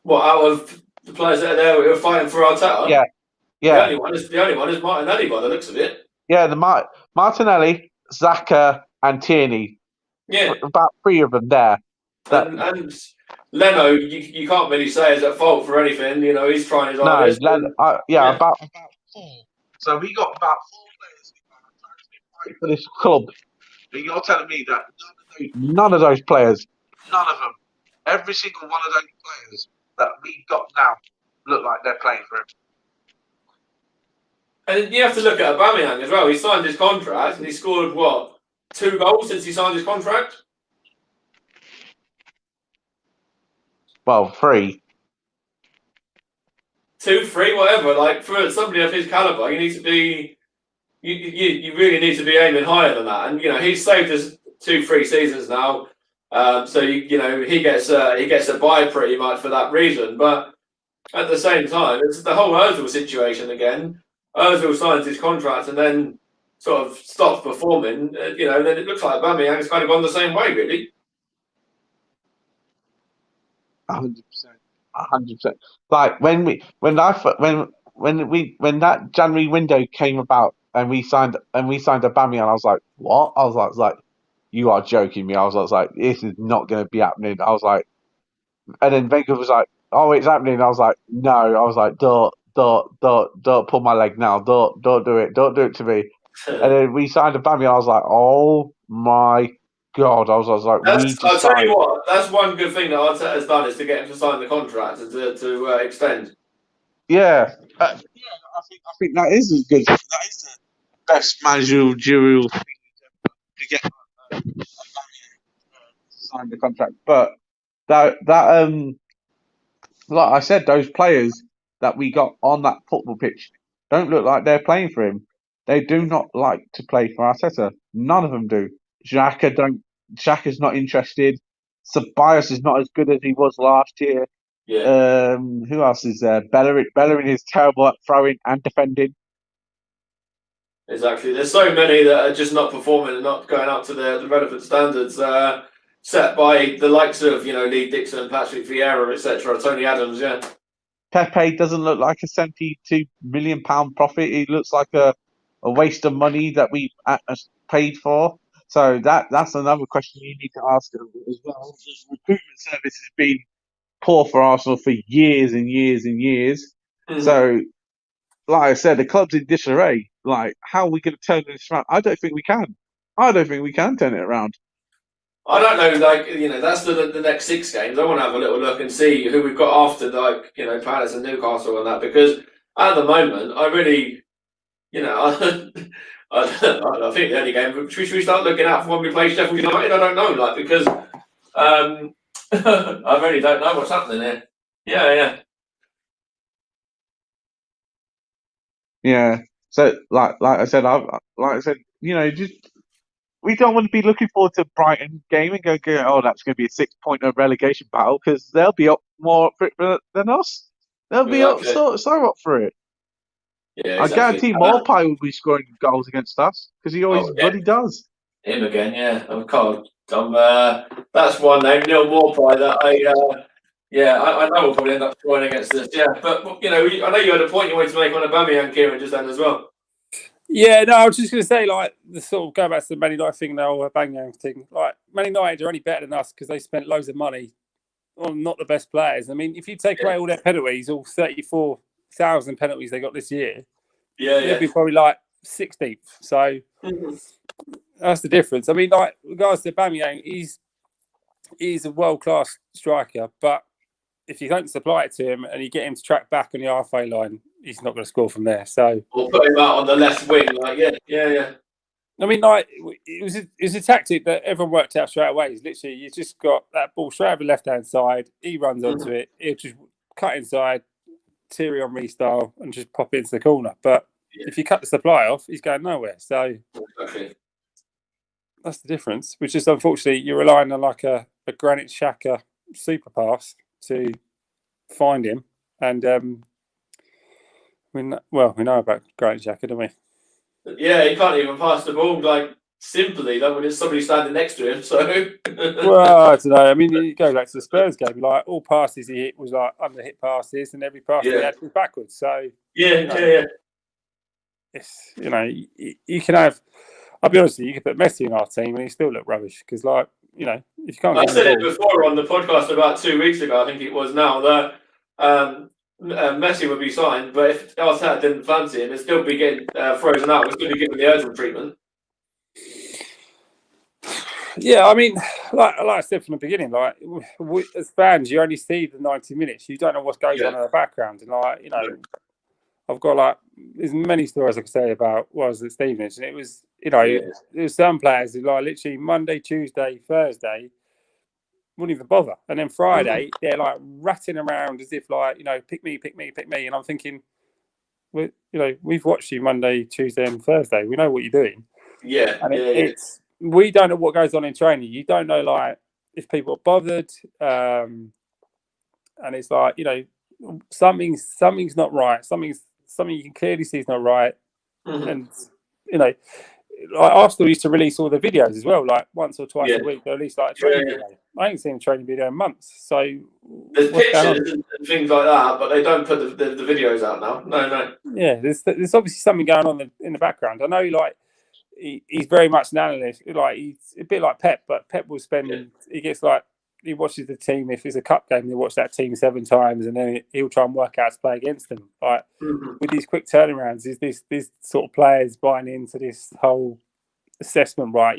What, out of the players that are there who are fighting for Arteta? Yeah. The only one is Martinelli by the looks of it. Yeah, the Martinelli, Xhaka, and Tierney. Yeah. About 3 of them there. And Leno, you can't really say is at fault for anything. He's trying his hardest. About 4. So we got about 4 players who are trying to fight for this club. And you're telling me that none of those players, none of them, every single one of those players that we've got now look like they're playing for him. And you have to look at Aubameyang as well. He signed his contract and he scored, 2 goals since he signed his contract? Well, 3. 2, 3, whatever. Like, for somebody of his calibre, you need to be... You really need to be aiming higher than that. And, he's saved us 2-3 seasons now. So, he gets a buy pretty much for that reason. But at the same time, it's the whole Ozil situation again. Ozil signs his contract and then sort of stops performing. Then it looks like Aubameyang's kind of gone the same way, really. 100%. 100%. Like when that January window came about and we signed Aubameyang, I was like, what? I was like, you are joking me. I was like, this is not going to be happening. I was like, and then Wenger was like, oh, it's happening. I was like, no. I was like, don't pull my leg now. Don't do it. Don't do it to me. And then we signed Aubameyang. I was like, oh my God. I was like, I'll tell you what, that's one good thing that Arteta has done is to get him to sign the contract and to extend. Yeah. I think that is as good. That is the best managerial thing to get sign the contract. But that like I said, those players that we got on that football pitch don't look like they're playing for him. They do not like to play for Arteta. None of them do. Xhaka's not interested. Ceballos is not as good as he was last year. Yeah. Who else is there? Bellerin is terrible at throwing and defending. Exactly. There's so many that are just not performing and not going up to the relevant standards set by the likes of, Lee Dixon, Patrick Vieira, etc., Tony Adams, yeah. Pepe doesn't look like a £72 million profit. He looks like a waste of money that we paid for. So that's another question you need to ask as well. The recruitment service has been poor for Arsenal for years and years and years. Mm-hmm. So, like I said, the club's in disarray. Like, how are we going to turn this around? I don't think we can. I don't think we can turn it around. I don't know, that's the next 6 games. I want to have a little look and see who we've got after, Palace and Newcastle and that, because at the moment, I really, I think the only game, should we start looking out for when we play Sheffield United? I don't know, because I really don't know what's happening here. Yeah. Yeah. So, like I said, just. We don't want to be looking forward to Brighton game and go, oh, that's going to be a 6-point relegation battle, because they'll be up more for it than us. They'll be up so up for it. Yeah, exactly. I guarantee Morpie will be scoring goals against us because he always bloody does. Him again, yeah. That's one name, Neil Morpie, that I know we'll probably end up scoring against us. Yeah, but I know you had a point you wanted to make on Aubameyang, Kieran, just then as well. Yeah, no, I was just going to say, the sort of go back to the Man United thing, the whole Aubameyang thing. Man United are only better than us because they spent loads of money on not the best players. I mean, if you take away all their penalties, all 34,000 penalties they got this year, they'd be probably 16th. So that's the difference. I mean, regards to Aubameyang, he's a world-class striker, but if you don't supply it to him and you get him to track back on the halfway line, he's not going to score from there. So, or put him out on the left wing, yeah. I mean, it was a tactic that everyone worked out straight away. It's literally, you just got that ball straight over the left-hand side. He runs onto it. He'll just cut inside, Thierry Henry style, and just pop it into the corner. But if you cut the supply off, he's going nowhere. So that's the difference. Which is, unfortunately, you're relying on a Granit Xhaka super pass to find him. And we know about Granit Xhaka, don't we? Yeah, he can't even pass the ball simply when there's somebody standing next to him. So well, I don't know. I mean, you go back to the Spurs game. All passes he hit was under-hit passes, and every pass he had was backwards. So yeah. It's you can have. I'll be honest with you. You could put Messi in our team, and he still look rubbish because, if you can't. I said it before on the podcast about 2 weeks ago. I think it was now that. Messi would be signed, but if Arteta didn't fancy him, it'd still be getting frozen out. We'd still be given the urgent treatment. Yeah, I mean, like I said from the beginning, as fans, you only see the 90 minutes. You don't know what goes on in the background, and I've got like as many stories I could say about was at Stevenage, and it was there was some players who like literally Monday, Tuesday, Thursday wouldn't even bother, and then Friday they're like ratting around as if like pick me, and I'm thinking, we've watched you Monday, Tuesday, and Thursday. We know what you're doing. Yeah, and it's we don't know what goes on in training. You don't know like if people are bothered, and it's like something's not right. Something you can clearly see is not right, and like Arsenal used to release all the videos as well, like once or twice a week. They release like a training video. I ain't seen a training video in months. So there's pictures and things like that, but they don't put the videos out now. No. Yeah, there's obviously something going on in the background. I know, like he's very much an analyst. Like he's a bit like Pep, but Pep will spend. He gets like he watches the team. If it's a cup game, he'll watch that team 7 times, and then he'll try and work out how to play against them. Like with these quick turnarounds, is this sort of players buying into this whole assessment? Right,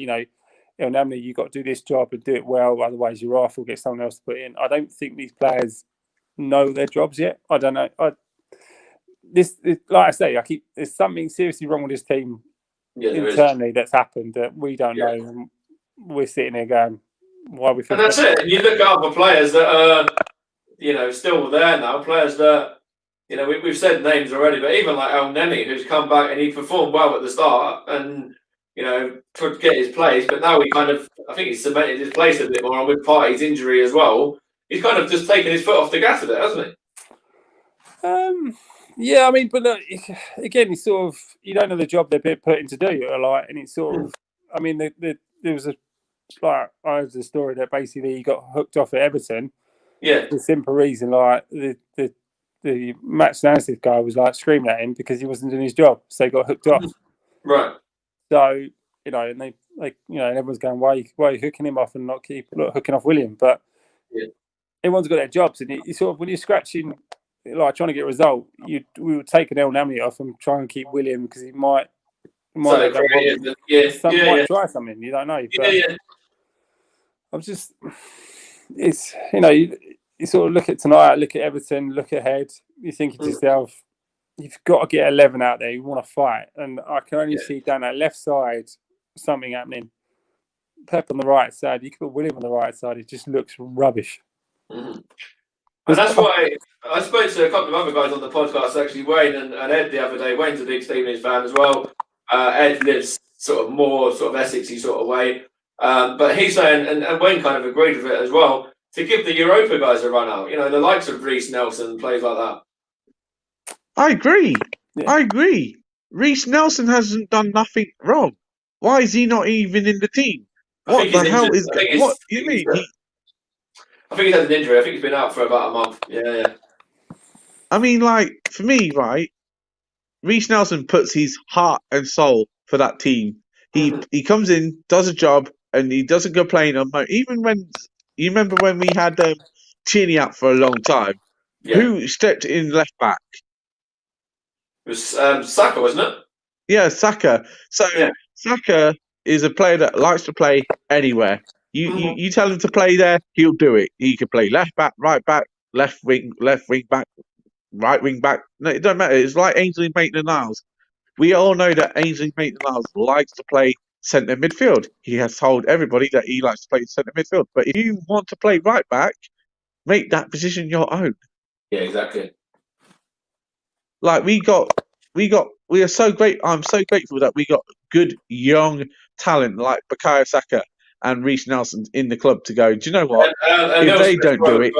normally you got to do this job and do it well, otherwise you're off or get someone else to put in. I don't think these players know their jobs yet. I don't know. This like I say, there's something seriously wrong with this team internally that's happened that we don't know, and we're sitting here going, why we think. And that's it. And you look at other players that are, still there now. Players that, we've said names already, but even like El Neni, who's come back and he performed well at the start, and could get his place, but now I think he's cemented his place a bit more. And with Partey's injury as well, he's kind of just taken his foot off the gas a bit, hasn't he? Yeah, I mean, but look, again, it's sort of you don't know the job they're put in to do, and it's sort of. I mean, there was I heard the story that basically he got hooked off at Everton. Yeah. For the simple reason, like the match analysis guy was like screaming at him because he wasn't doing his job, so he got hooked off. Right. So and they everyone's going, why are you hooking him off and not hooking off William? But everyone's got their jobs, and you sort of when you're scratching. Like trying to get a result, we would take an El Nami off and try and keep William because he might try something. You don't know. But I'm just, it's you sort of look at tonight, look at Everton, look ahead. You're thinking to yourself, you've got to get 11 out there. You want to fight, and I can only see down that left side something happening. Pep on the right side, you can put William on the right side. It just looks rubbish. And that's why I spoke to a couple of other guys on the podcast, actually, Wayne and Ed the other day. Wayne's a big Stevenage fan as well. Ed lives more Essexy sort of way. But he's saying, and Wayne kind of agreed with it as well, to give the Europa guys a run out. The likes of Reece Nelson, plays like that. I agree. Yeah. I agree. Reece Nelson hasn't done nothing wrong. Why is he not even in the team? What the hell is that? What you mean? I think he's had an injury. I think he's been out for about a month. Yeah. I mean, like, for me, right, Reece Nelson puts his heart and soul for that team. He comes in, does a job, and he doesn't go playing on. Even when you remember when we had Tierney out for a long time, who stepped in left back? It was Saka, wasn't it? Yeah, Saka. So Saka is a player that likes to play anywhere. You tell him to play there, he'll do it. He can play left back, right back, left wing back, right wing back. No, it doesn't matter. It's like Ainsley Maitland-Niles. We all know that Ainsley Maitland-Niles likes to play centre midfield. He has told everybody that he likes to play centre midfield. But if you want to play right back, make that position your own. Yeah, exactly. Like we are so great. I'm so grateful that we got good young talent like Bukayo Saka and Reece Nelson in the club to go. Do you know what? And if they don't do it,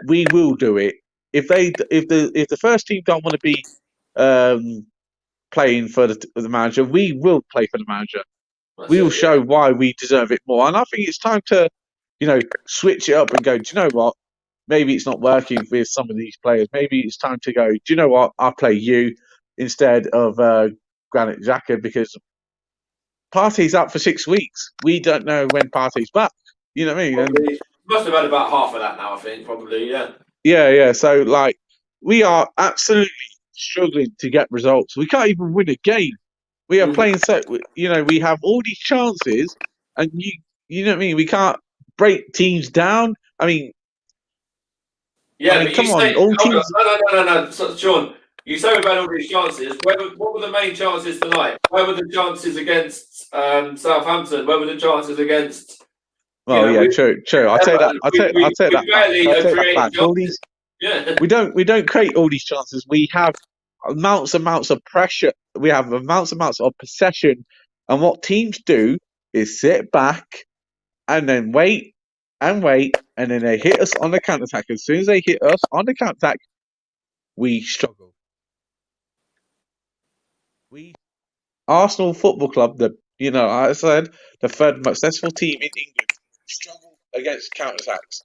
we will do it. If the first team don't want to be playing for the manager, we will play for the manager. We will show why we deserve it more. And I think it's time to, switch it up and go. Do you know what? Maybe it's not working with some of these players. Maybe it's time to go. Do you know what? I'll play you instead of Granit Xhaka because Partey's out for 6 weeks. We don't know when Partey's back. You know what I mean? And must have had about half of that now, I think, probably, yeah. Yeah. So, we are absolutely struggling to get results. We can't even win a game. We are playing we have all these chances, and you know what I mean? We can't break teams down. I mean, come on, all teams. No, Sean. you say we've had all these chances. What were the main chances tonight? Where were the chances against Southampton? Where were the chances against? Well, yeah, true. I'll take that. I'll take that back. Barely I'll take that created back. All these, yeah. we don't create all these chances. We have amounts of pressure. We have amounts of possession, and what teams do is sit back and then wait, and then they hit us on the counter attack. As soon as they hit us on the counter attack, we struggle. Arsenal Football Club, I said, the third most successful team in England, struggle against counter attacks.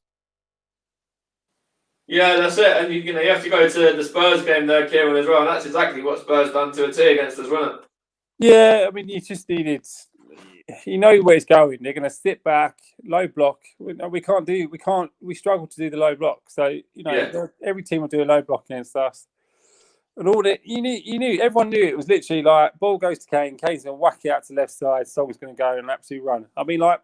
Yeah, that's it. And you have to go to the Spurs game there, Kieran, as well. And that's exactly what Spurs done to a T against us, wasn't it? Yeah, I mean, you just needed. You know where it's going. They're going to sit back, low block. We struggle to do the low block. So every team will do a low block against us. And all that everyone knew it was literally like ball goes to Kane, Kane's gonna whack it out to left side, Song's gonna go an absolute run. I mean, like,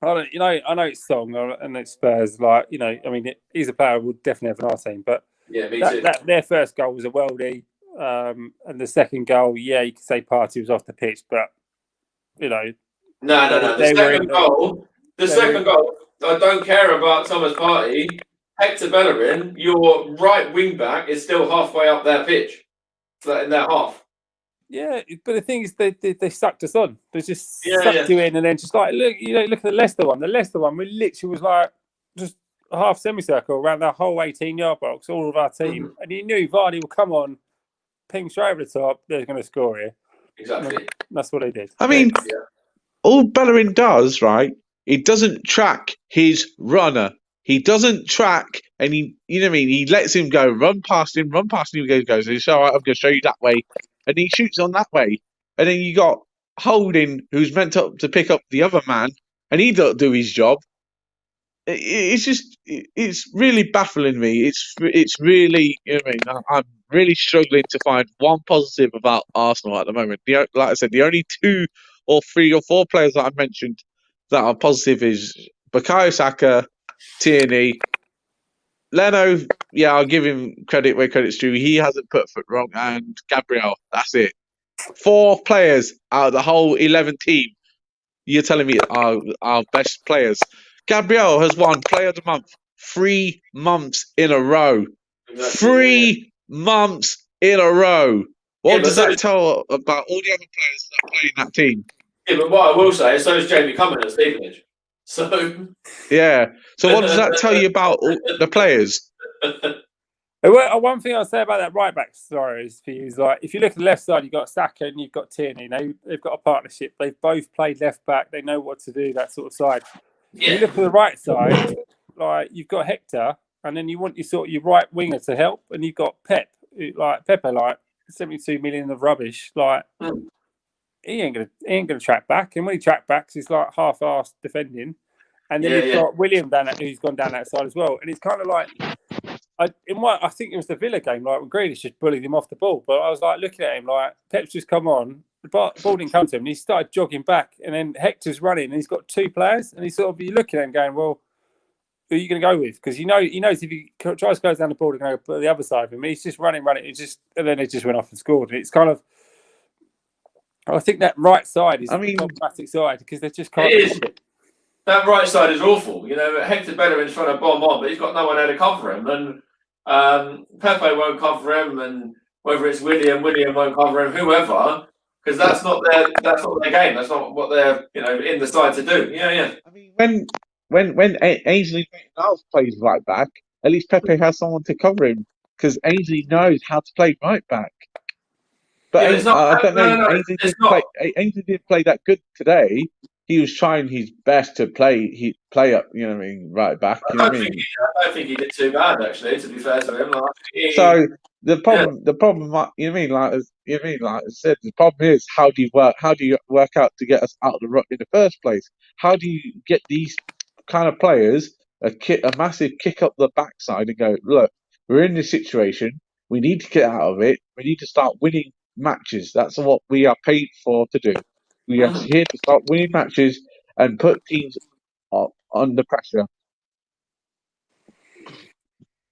I know it's Song and it's Spurs, like, I mean, he's a player we'll definitely have in our team, but yeah, me too. Their first goal was a worldie, and the second goal, yeah, you could say Partey was off the pitch, but no. The second goal, I don't care about Thomas Partey. Hector Bellerin, your right wing back, is still halfway up their pitch. In that half. Yeah, but the thing is, they sucked us on. They just sucked you in, and then just like look at the Leicester one. The Leicester one, we literally was like just a half semicircle around that whole 18-yard box, all of our team, and you knew Vardy would come on, ping straight over the top. They're going to score here. Exactly. And that's what they did. I mean, all Bellerin does, right? He doesn't track his runner. He doesn't track, and he lets him go, run past him, he goes, he's all right, I'm going to show you that way. And he shoots on that way. And then you got Holding, who's meant to pick up the other man, and he don't do his job. It's really baffling me. It's really, I'm really struggling to find one positive about Arsenal at the moment. Like I said, the only 2 or 3 or 4 players that I mentioned that are positive is Bukayo Saka, Tierney, Leno. Yeah, I'll give him credit where credit's due. He hasn't put foot wrong, and Gabriel. That's it. 4 players out of the whole 11 team. You're telling me are our best players. Gabriel has won Player of the Month 3 months in a row. Exactly, 3 months in a row. What does that tell about all the other players that play in that team? Yeah, but what I will say is so is Jamie Cumming at Stevenage. So yeah. So what does that tell you about the players? One thing I'll say about that right back story for you is like if you look at the left side, you've got Saka and you've got Tierney. They've got a partnership. They've both played left back. They know what to do, that sort of side. Yeah. You look at the right side, like you've got Hector, and then you want your right winger to help, and you've got Pepe, like 72 million of rubbish. Like he ain't gonna track back, and when he track backs, he's like half-assed defending. And then you've got William who's gone down that side as well. And it's kind of like I think it was the Villa game, like when Grealish just bullied him off the ball. But I was like looking at him like Pep's just come on. The ball didn't come to him, and he started jogging back. And then Hector's running, and he's got 2 players, and he's sort of looking at him, going, "Well, who are you going to go with?" Because he knows if he tries to close down the ball, they're going to go the other side of him. He's just running. And then they just went off and scored. And it's kind of, I think that right side is the problematic side because they just can't. It is. That right side is awful. Hector Bellerin's trying to bomb on, but he's got no one there to cover him, and Pepe won't cover him, and whether it's William won't cover him, whoever, because that's not their game. That's not what they're in the side to do. Yeah. I mean, when Ainsley Maitland-Niles plays right back, at least Pepe has someone to cover him because Ainsley knows how to play right back. But I don't know. Ainsley didn't play that good today. He was trying his best to play up, right back. I don't think he did too bad, actually. To be fair to him, so the problem, like I said, the problem is how do you work out to get us out of the rut in the first place? How do you get these kind of players a massive kick up the backside and go, look, we're in this situation. We need to get out of it. We need to start winning matches. That's what we are paid for to do. We are here to start winning matches and put teams under pressure.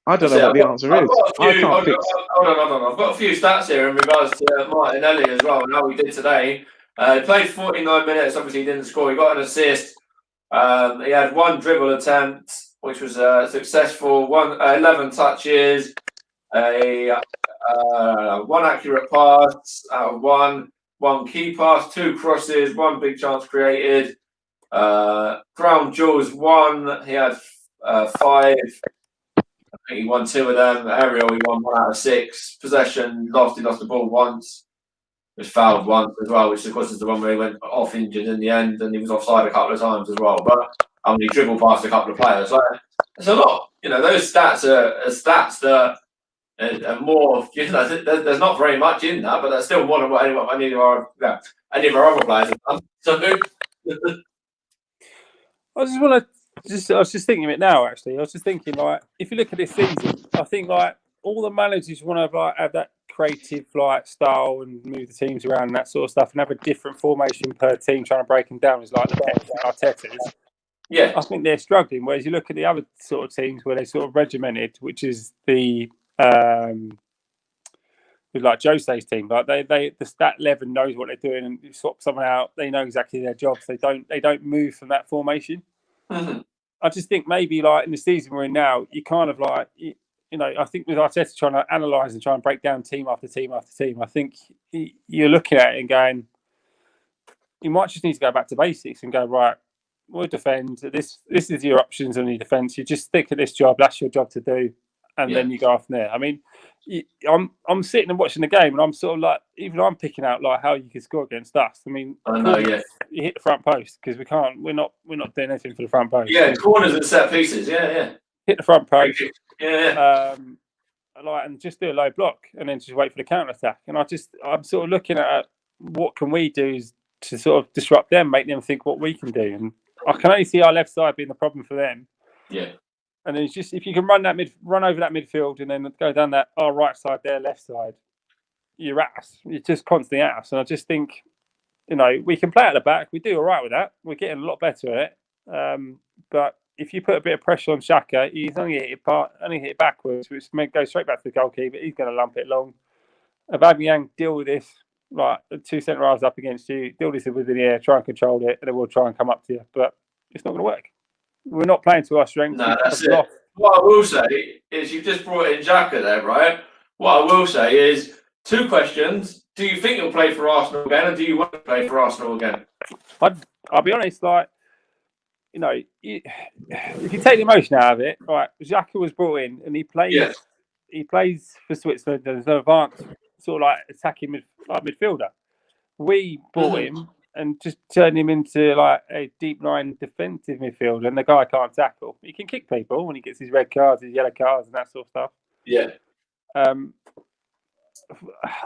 I don't know what the answer is. I can't fix. Hold on. I've got a few stats here in regards to Martinelli as well, and how he did today. He played 49 minutes. Obviously, he didn't score. He got an assist. He had one dribble attempt, which was successful. 11 touches. One accurate pass out of one key pass, 2 crosses, 1 big chance created. Crown jewels 1. He had 5. I think he won 2 of them. Aerial, he won 1 out of 6. Possession, he lost the ball once. He was fouled once as well, which of course is the one where he went off injured in the end, and he was offside a couple of times as well. But he dribbled past a couple of players. So it's a lot. Those stats are stats that are more. There's not very much in that, but that's still more than what any of our other players have done. So I was just thinking of it now. Actually, I was just thinking, like, if you look at this season, I think like all the managers want to like have that creative like style and move the teams around and that sort of stuff, and have a different formation per team, trying to break them down. Is like the Pep and Arteta's. Yeah, I think they're struggling. Whereas you look at the other sort of teams where they sort of regimented, which is the with like Jose's team, like the stat 11 knows what they're doing, and you swap someone out, they know exactly their jobs. They don't move from that formation. Mm-hmm. I just think maybe like in the season we're in now, you kind of like I think with Arteta trying to analyse and try and break down team after team after team, I think you're looking at it and going, you might just need to go back to basics and go, right, we'll defend. This is your options on the defence. You just stick to this job. That's your job to do, and then you go off from there. I mean, I'm sitting and watching the game, and I'm sort of like, even I'm picking out like how you can score against us. I mean, I know, yeah. You hit the front post because we're not doing anything for the front post. Yeah, corners and set pieces. Yeah. Hit the front post. Yeah. And just do a low block, and then just wait for the counter attack. And I'm sort of looking at what can we do to sort of disrupt them, make them think what we can do. And I can only see our left side being the problem for them. Yeah. And then it's just, if you can run over that midfield and then go down our right side, their left side, you're at us. You're just constantly at us. And I just think, we can play at the back. We do all right with that. We're getting a lot better at it. But if you put a bit of pressure on Xhaka, he's only hit it backwards, which goes straight back to the goalkeeper. He's going to lump it long. Aubameyang, deal with this. Like 2 centre halves up against you, deal with this within the air, try and control it, and then we'll try and come up to you. But it's not going to work. We're not playing to our strengths. No, that's it. What I will say is, you've just brought in Xhaka there, right? What I will say is 2 questions. Do you think he'll play for Arsenal again, or do you want to play for Arsenal again? I'll be honest, like, if you take the emotion out of it, right? Xhaka was brought in, and he plays for Switzerland. There's no advanced sort of like attacking midfielder. We bought him and just turned him into like a deep line defensive midfielder, and the guy can't tackle. He can kick people when he gets his red cards, his yellow cards, and that sort of stuff. Yeah.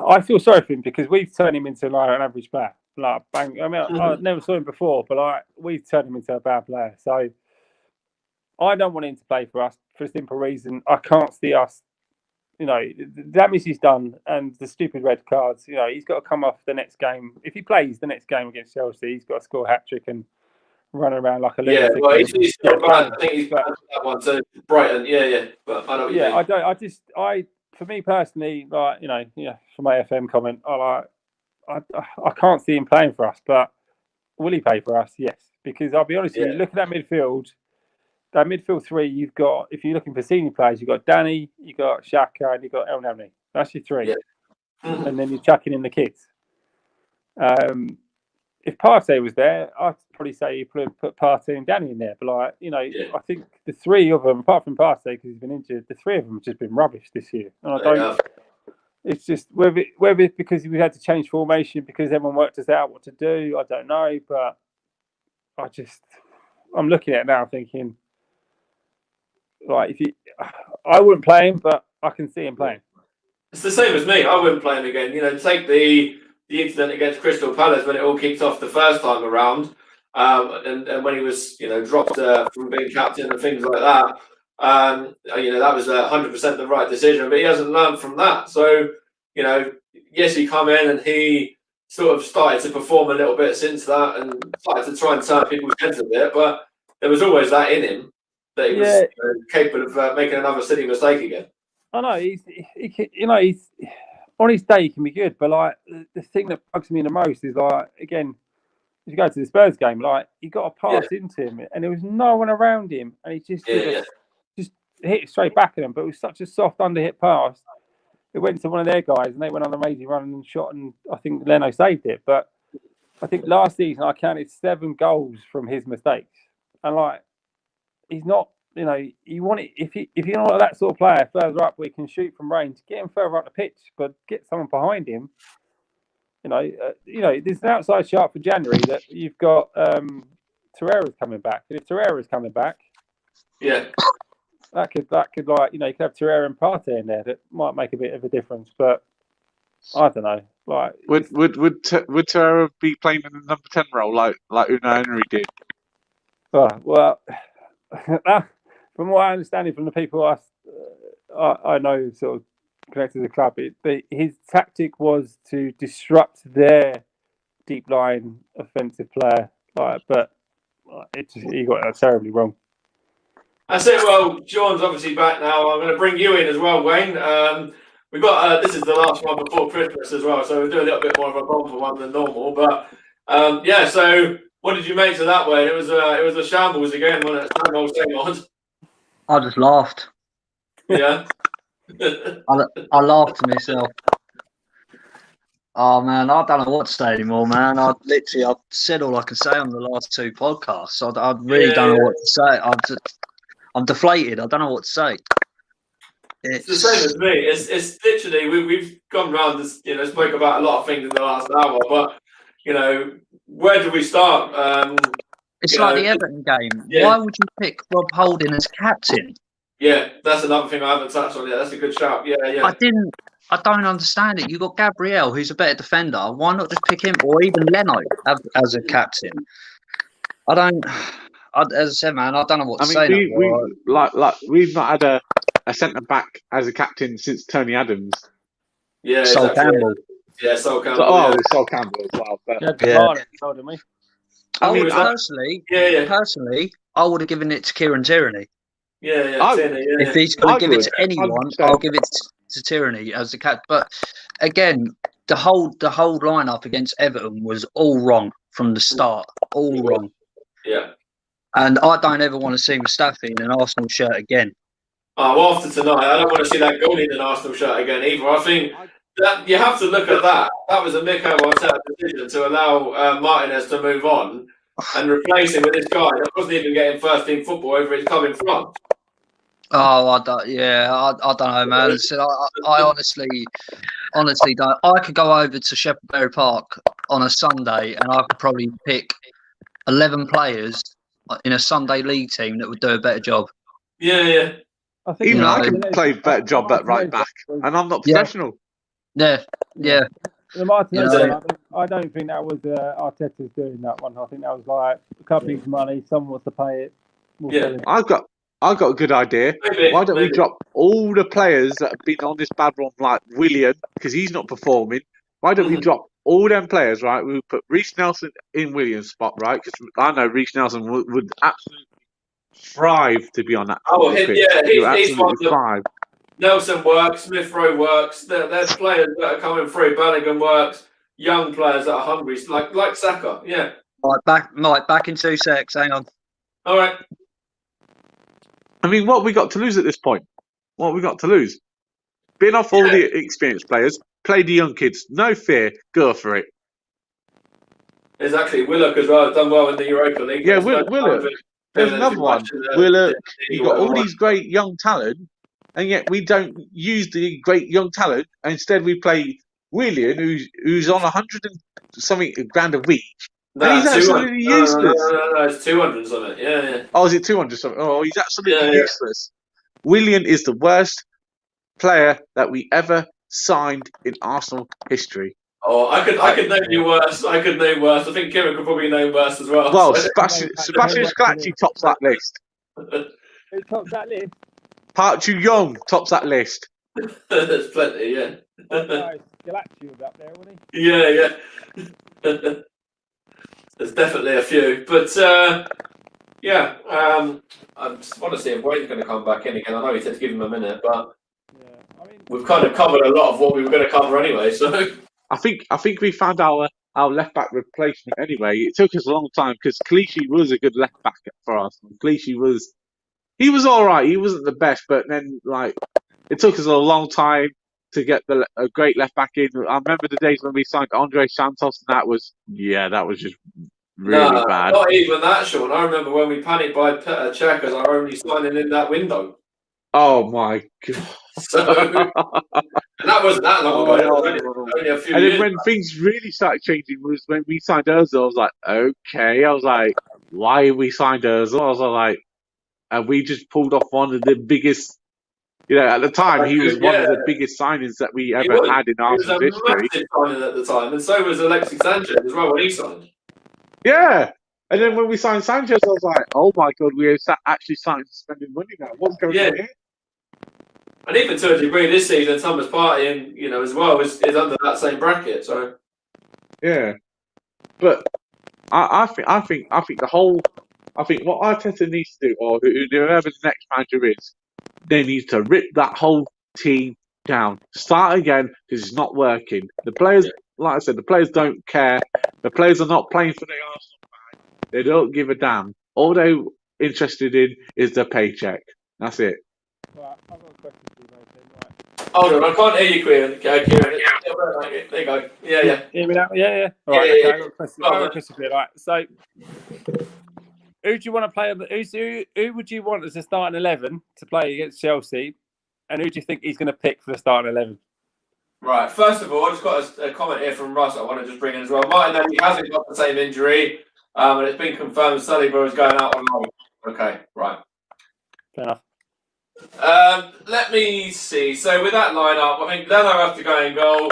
I feel sorry for him because we've turned him into like an average player. Like, bang. I mean, I never saw him before, but like we've turned him into a bad player. So I don't want him to play for us for a simple reason. I can't see us. The damage he's done and the stupid red cards, he's got to come off the next game. If he plays the next game against Chelsea, he's got to score a hat-trick and run around like a lunatic. Yeah, well, he's not bad. I think he's bad that one. So Brighton, yeah. But I know what you mean. For me personally, like, for my FM comment, I can't see him playing for us, but will he play for us? Yes. Because I'll be honest with you, look at that midfield. That midfield 3, you've got, if you're looking for senior players, you've got Danny, you've got Xhaka, and you've got El Nani. That's your 3. Yeah. And then you're chucking in the kids. If Partey was there, I'd probably say you put Partey and Danny in there. But, like, I think the 3 of them, apart from Partey, because he's been injured, the 3 of them have just been rubbish this year. And it's just, whether it's because we had to change formation because everyone worked us out what to do, I don't know. But I'm looking at it now thinking, like, I wouldn't play him, but I can see him playing. It's the same as me. I wouldn't play him again. Take the incident against Crystal Palace when it all kicked off the first time around, and when he was dropped from being captain and things like that. That was 100% the right decision, but he hasn't learned from that. So yes, he come in and he sort of started to perform a little bit since that and started to try and turn people's heads a bit, but there was always that in him. that he was capable of making another silly mistake again. I know he's on his day he can be good, but like the thing that bugs me the most is like again, if you go to the Spurs game, like he got a pass into him and there was no one around him, and he just just hit it straight back at him. But it was such a soft underhit pass. It went to one of their guys, and they went on an amazing run and shot, and I think Leno saved it. But I think last season I counted 7 goals from his mistakes, and like he's not. You know, you want it if you're not that sort of player further up where he can shoot from range, get him further up the pitch, but get someone behind him. You know, there's an outside shot for January that you've got Torreira's coming back, and if Torreira's coming back, that could like you could have Torreira and Partey in there that might make a bit of a difference, but I don't know. Like, would Torreira be playing in the number 10 role like Unai Emery did? Well, from what I understand from the people I know, sort of connected to the club, his tactic was to disrupt their deep line offensive player. But he got that terribly wrong. That's it. Well, Sean's obviously back now. I'm going to bring you in as well, Wayne. We've got this is the last one before Christmas as well, so we'll do a little bit more of a bumper one than normal. But so what did you make of that, Wayne? It was a shambles again, wasn't it? Same old. I just laughed. Yeah. I laughed to myself. Oh man, I don't know what to say anymore, man. I've said all I can say on the last 2 podcasts. I really don't know what to say. I'm deflated. I don't know what to say. It's the same as me. It's literally we've gone around this, spoke about a lot of things in the last hour, but where do we start? It's like the Everton game. Yeah. Why would you pick Rob Holding as captain? Yeah, that's another thing I haven't touched on yet. That's a good shout. Yeah. I don't understand it. You got Gabriel, who's a better defender. Why not just pick him, or even Leno as a captain? As I said, man, I don't know what to say. We've not had a centre back as a captain since Tony Adams. Yeah, Sol Campbell. Yeah, Sol Campbell. Sol Campbell as well. But Personally, I would have given it to Kieran Tierney. Yeah. If he's going to give it to anyone, I'll give it to Tierney as the captain. But again, the whole lineup against Everton was all wrong from the start. All wrong. Yeah. And I don't ever want to see Mustafi in an Arsenal shirt again. Well, after tonight, I don't want to see that goalie in an Arsenal shirt again either. I think that you have to look at that. That was a Mikel decision to allow Martinez to move on and replace him with this guy that wasn't even getting first team football over his club in France. Oh, I don't know, man. I honestly don't. I could go over to Shepherdbury Park on a Sunday and I could probably pick 11 players in a Sunday league team that would do a better job. Yeah. I think I can play a better job at right back, and I'm not professional. Yeah. The Martinez one, I don't think that was Arteta's doing that one. I think that was like the company's money. Someone wants to pay it. I've got a good idea. Why don't we drop all the players that have been on this bad run, like Willian, because he's not performing? Why don't we drop all them players, right? We put Reece Nelson in Willian's spot, right? Because I know Reece Nelson would absolutely thrive to be on that. He's absolutely thrive. Nelson works, Smith Rowe works. There's players that are coming through. Bellingham works. Young players that are hungry, like Saka. Yeah. Mike, back in 2 secs. Hang on. All right. I mean, what have we got to lose at this point? What have we got to lose? Bin off all the experienced players, play the young kids. No fear, go for it. Exactly. Willock as well has done well in the Europa League. Yeah, Willock. There's another one. Willock. You've got all these great young talent, and yet we don't use the great young talent. Instead, we play Willian, who's on 100 and something grand a week. And he's absolutely useless. No, it's 200 something. Yeah. Oh, is it 200 something? Oh, he's absolutely useless. Willian is the worst player that we ever signed in Arsenal history. Oh, I could name you worse. I think Kieran could probably name worse as well. Well, Sebastian Scalacci tops that list. Who tops that list? Park Chu-young tops that list. There's plenty, yeah. Scalacci was up there, wasn't he? Yeah. There's definitely a few, but Yeah, I just want to see if Wade's going to come back in again. I know he said to give him a minute, but we've kind of covered a lot of what we were going to cover anyway. So I think we found our left back replacement anyway. It took us a long time because Clichy was a good left back for us. Clichy was all right. He wasn't the best, but then it took us a long time to get a great left back in. I remember the days when we signed Andre Santos, and that was just really bad. Not even that, Sean. I remember when we panicked by Czech as our only signing in that window. Oh my god! So, and that wasn't that long ago. That was only a few and years. then when things really started changing was when we signed Ozil. I was like, okay. I was like, why we signed Ozil? I was like, and we just pulled off one of the biggest. At the time, he was one of the biggest signings that we ever had in Arsenal's history. He was a massive signing at the time, and so was Alexis Sanchez as well when he signed. Yeah. And then when we signed Sanchez, I was like, oh my god, we are actually starting to spending money now. What's going on here? And even to a degree this season, Thomas Partey, as well, is under that same bracket. So yeah, but I think what Arteta needs to do, or whoever the next manager is, they need to rip that whole team down, start again because it's not working. The players, like I said, the players don't care. The players are not playing for the Arsenal fans. They don't give a damn. All they're interested in is the paycheck. That's it. Right, I've got a question for you, mate. Hold on, I can't hear you, Kieran. There you go. Yeah. Hear me now? Yeah. All right, okay, I've got a question for you. Right, so who do you want to play? Who would you want as a starting 11 to play against Chelsea? And who do you think he's going to pick for the starting 11? Right, first of all, I just got a comment here from Russ I want to just bring in as well. Martinelli hasn't got the same injury, and it's been confirmed Saliba is going out on loan. Okay, right. Fair enough. Let me see. So with that lineup, I think Leno has to go in goal.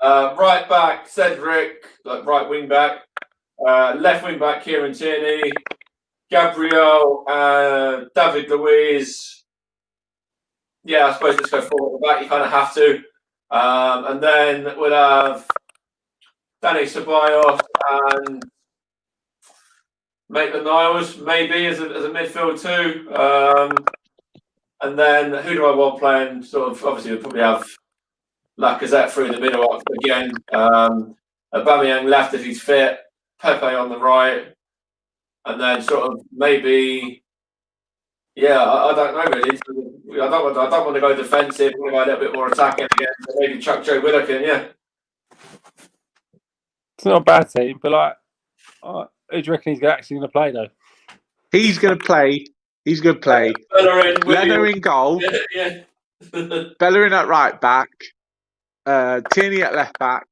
Right back, Cedric, right wing back. Left wing back, Kieran Tierney. Gabriel, David Luiz. Yeah, I suppose let's go forward at the back. You kind of have to. And then we'll have Danny Ceballos and Maitland-Niles maybe as a midfield too. And then who do I want playing? Sort of obviously we'll probably have Lacazette through the middle again. Aubameyang left if he's fit. Pepe on the right, and then sort of maybe. Yeah, I don't know really. I don't want to go defensive. I want to go a little bit more attacking again. So maybe chuck Joe Willock in. Yeah. It's not a bad team, but who do you reckon he's actually going to play though? He's going to play. Leno in goal. Yeah. Bellerin at right back. Tierney at left back.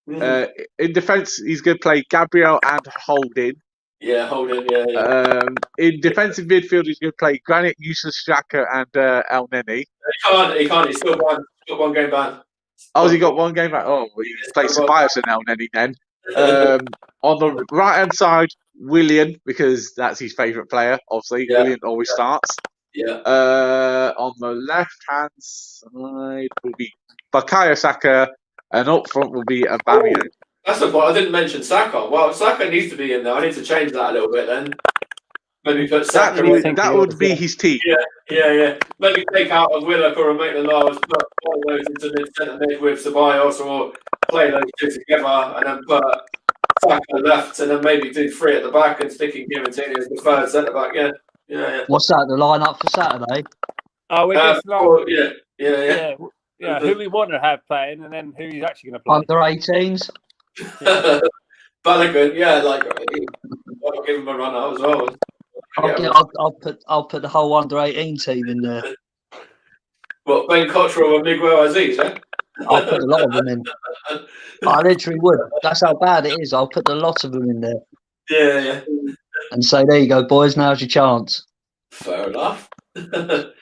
In defence, he's going to play Gabriel and Holding. Yeah, Holding. Yeah. In defensive midfield, he's going to play Granit, Yusuf Xhaka, and El Neni. He can't. He's still banned. He's got one game ban. Oh, has he got one game back? Oh, well, he plays Ceballos and El Neni then. On the right hand side, Willian, because that's his favourite player. Obviously, Yeah. Willian always starts. Yeah. On the left hand side will be Bukayo Saka, and up front will be Aubameyang. That's the point. I didn't mention Saka. Well, Saka needs to be in there. I need to change that a little bit then. Maybe put Saka in. That would be his team. Yeah. Maybe take out a Willock or a Maitland-Niles, put one of those into the centre mid with Ceballos, or play those two together and then put Saka left, and then maybe do three at the back and sticking Kieran Tierney as the third centre back. Yeah. What's that? The lineup for Saturday? Oh, we're just Yeah. Who we want to have playing, and then who he's actually going to play. Under 18s. Balogun, I'll give him a run out as well. I'll put the whole under 18 team in there. What, Ben Cottrell and Miguel Aziz, eh? I'll put a lot of them in. I literally would. That's how bad it is. I'll put a lot of them in there. Yeah. And say, there you go, boys. Now's your chance. Fair enough. But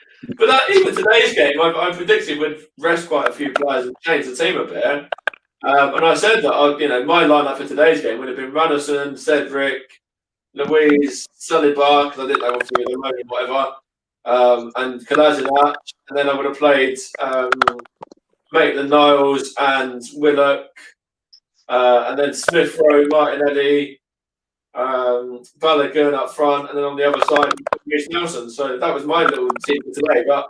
even today's game, I predicted would rest quite a few players and change the team a bit. And I said that my lineup for today's game would have been Randerson, Cedric, Luiz, Saliba, because I didn't know obviously with the money, whatever, and Kolasinac, and then I would have played Maitland-Niles and Willock, and then Smith Rowe, Martinelli, Balogun up front, and then on the other side, Reece Nelson. So that was my little team for today. But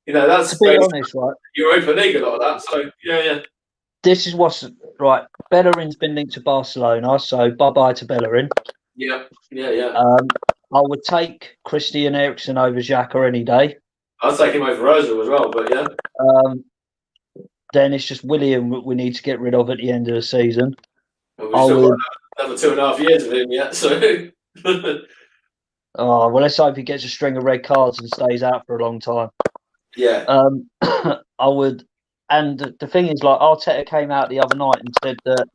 that's To be honest, right, Europa League, a lot of that. So yeah. this is what's right. Bellerin's been linked to Barcelona, so bye-bye to Bellerin. Yeah. I would take Christian Eriksen over Xhaka any day. I'd take him over Ozil as well, but yeah. Then it's just William we need to get rid of at the end of the season. We've still got another 2.5 years of him yet, so. Oh well, let's hope he gets a string of red cards and stays out for a long time. Yeah. I would, and the thing is, like Arteta came out the other night and said that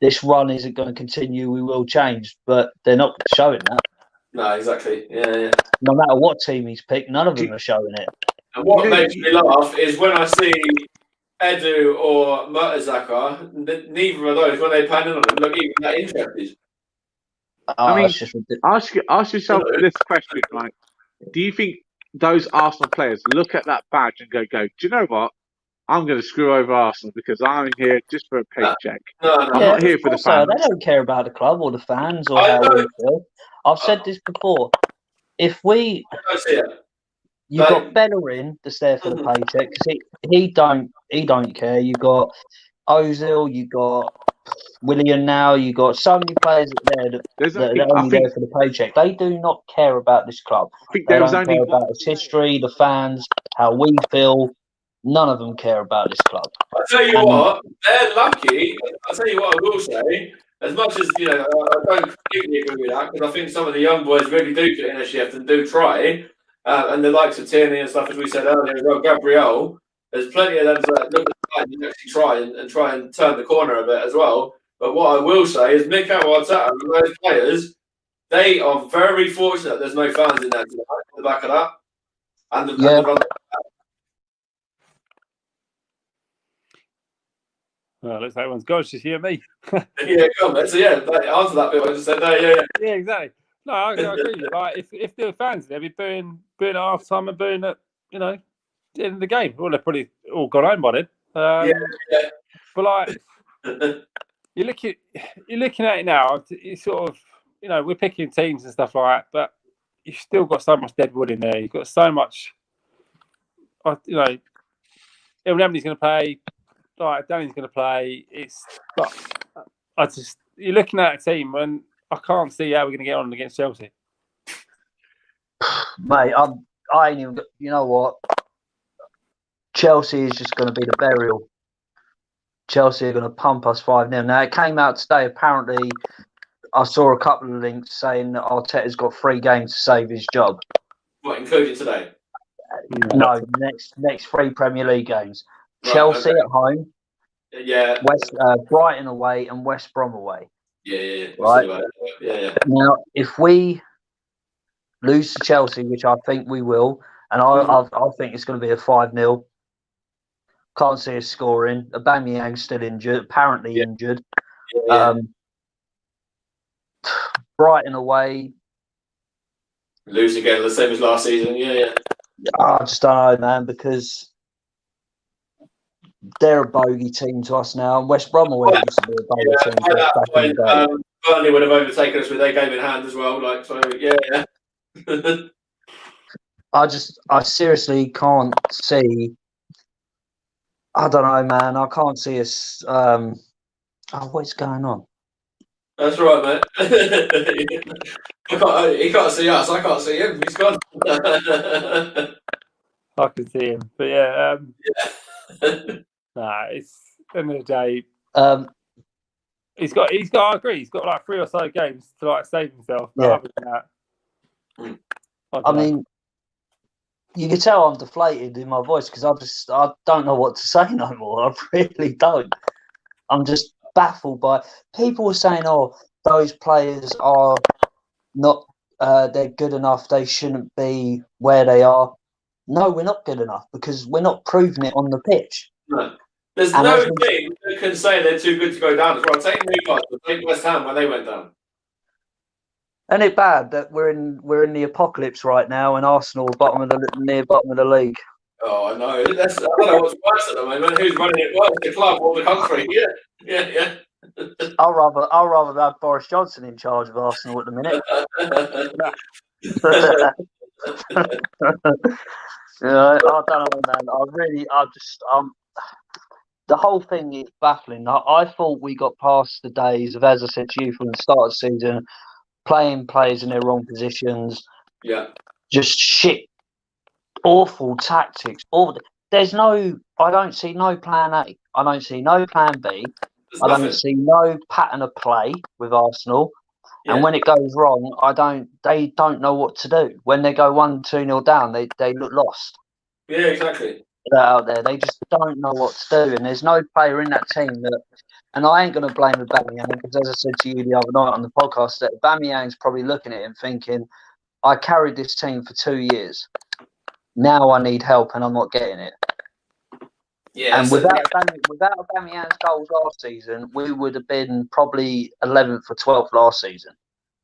this run isn't going to continue. We will change, but they're not showing that. No, exactly. Yeah. No matter what team he's picked, none of them are showing it. And what makes me laugh is when I see Edu or Mertesacker, neither of those, when they pan in on them, look even that interested. I mean, ask yourself this question, right? Do you think those Arsenal players look at that badge and go, do you know what? I'm going to screw over Arsenal because I'm here just for a paycheck. No. I'm not here for the fans. They don't care about the club or the fans or how we feel. I've said this before. If you've got Bellerin that's there for the paycheck, because he don't care. You've got Ozil, you've got William now, you've got so many players there that are only there for the paycheck. They do not care about this club. They don't care about its history, the fans, how we feel. None of them care about this club. I'll tell you what, they're lucky. I'll tell you what I will say. As much as, I don't completely agree with that, because I think some of the young boys really do get in a shift and do try. And the likes of Tierney and stuff, as we said earlier, as well, Gabriel, there's plenty of them that look at the side and actually try and turn the corner a bit as well. But what I will say is Mikel Arteta and those players, they are very fortunate there's no fans in there tonight, on the back of that. And the Well, looks like everyone's gone. It's just you and me. Yeah, come on. So answer that bit. I just said no. Yeah, exactly. No, I agree. Like, if there were fans there, they'd be booing at half time and booing at the end of the game. Well, they're probably all gone home by then. But like, you're looking at it now. It's sort of we're picking teams and stuff like that, but you've still got so much dead wood in there. You've got so much. Everybody's going to play. Like Danny's going to play. You're looking at a team and I can't see how we're going to get on against Chelsea. Mate, I ain't even. You know what? Chelsea is just going to be the burial. Chelsea are going to pump us 5-0. Now it came out today. Apparently, I saw a couple of links saying that Arteta's got 3 games to save his job. What, including today? No, next 3 Premier League games. Right, Chelsea at home, Brighton away, and West Brom away. Yeah. Right. Yeah. Now, if we lose to Chelsea, which I think we will, and I think it's going to be a 5-0. Can't see us scoring. Aubameyang's still injured, apparently injured. Yeah. Brighton away. Lose again, the same as last season. Yeah. I just don't know, man, because they're a bogey team to us now. And West Brom away used to be a bogey team to us back in the day. Burnley would have overtaken us with their game in hand as well. I seriously can't see. I don't know, man. I can't see us. What's going on? That's right, mate. He can't see us. I can't see him. He's gone. I can see him, but yeah. It's end of the day. He's got. I agree. He's got like 3 or so games to like save himself. But other than that, I mean, you can tell I'm deflated in my voice because I don't know what to say no more. I really don't. I'm just baffled by people were saying, "Oh, those players are not. They're good enough. They shouldn't be where they are." No, we're not good enough because we're not proving it on the pitch. No. There's no team that can say they're too good to go down as well. Take Newcastle, take West Ham when they went down. Isn't it bad that we're in the apocalypse right now and Arsenal near bottom of the league? Oh, I know. I don't know what's worse at the moment. Who's running it worse, the club or the country? Yeah. I'll rather have Boris Johnson in charge of Arsenal at the minute. I don't know, man. The whole thing is baffling. I thought we got past the days of, as I said to you from the start of the season, playing players in their wrong positions. Yeah. Just shit, awful tactics. I don't see no plan A. I don't see no plan B. I don't see no pattern of play with Arsenal. Yeah. And when it goes wrong, they don't know what to do. When they go 1-2-0 down, they look lost. Yeah, exactly. They're out there, they just don't know what to do. And there's no player in that team that, and I ain't going to blame Aubameyang, because as I said to you the other night on the podcast, that Aubameyang's probably looking at him thinking, I carried this team for 2 years. Now I need help and I'm not getting it. Yeah, and without Aubameyang's goals last season, we would have been probably 11th or 12th last season.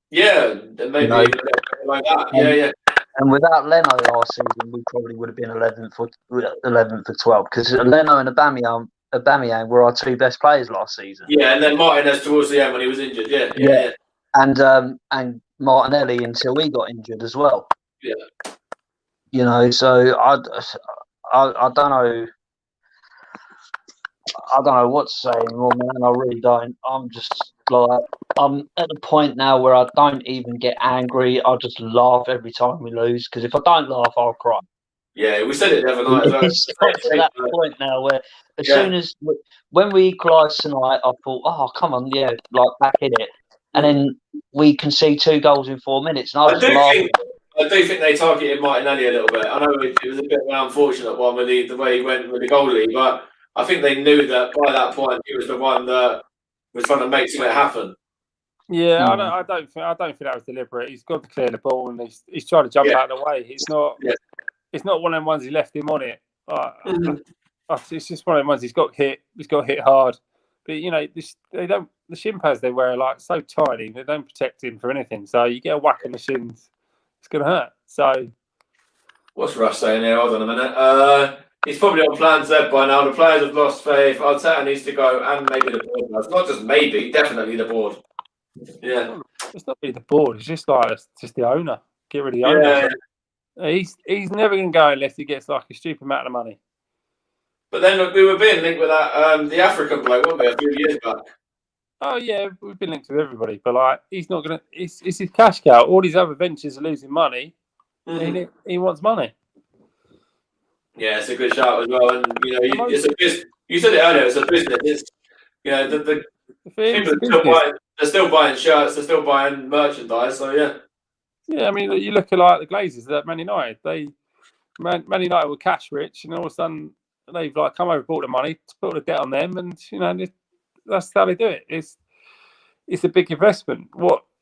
Yeah, maybe like that. Yeah. And without Leno last season, we probably would have been 11th or 12th, because Leno and Aubameyang were our two best players last season. Yeah, and then Martinez towards the end when he was injured. Yeah. And Martinelli until he got injured as well. Yeah. So I don't know. I don't know what to say anymore, man. I really don't. I'm just like, I'm at the point now where I don't even get angry. I just laugh every time we lose, because if I don't laugh, I'll cry. Yeah, we said it the other night as well. It's got to that point now where soon as when we equalised tonight, I thought, oh, come on, back in it. And then we concede 2 goals in 4 minutes, and I just laughed. I do think they targeted Martinelli a little bit. I know it was a bit of an unfortunate one with the way he went with the goalie, but I think they knew that by that point he was the one that was trying to make something happen. Yeah, I don't think that was deliberate. He's got to clear the ball, and he's trying to jump out of the way. It's not. Yeah. It's not one of them ones he left him on it. It's just one of them ones he's got hit. He's got hit hard. But they don't. The shin pads they wear are so tiny. They don't protect him for anything. So you get a whack in the shins, it's going to hurt. So what's Russ saying here? Hold on a minute. He's probably on plan Z by now. The players have lost faith. Arteta needs to go, and maybe the board does. Not just maybe, definitely the board. Yeah. It's not really the board. It's just the owner. Get rid of the owner. He's never going to go unless he gets a stupid amount of money. But then we were being linked with that the African bloke, weren't we, a few years back? Oh yeah, we've been linked with everybody, but he's not going to. It's his cash cow. All these other ventures are losing money. Mm-hmm. He wants money. Yeah, it's a good shout as well, and it's a business. You said it earlier. It's a business. It's the people they're still buying shirts. They're still buying merchandise. So yeah. Yeah, I mean, you look at the Glazers at Man United. Man United were cash rich, and all of a sudden they've come over, bought the money, put the debt on them, and that's how they do it. It's a big investment.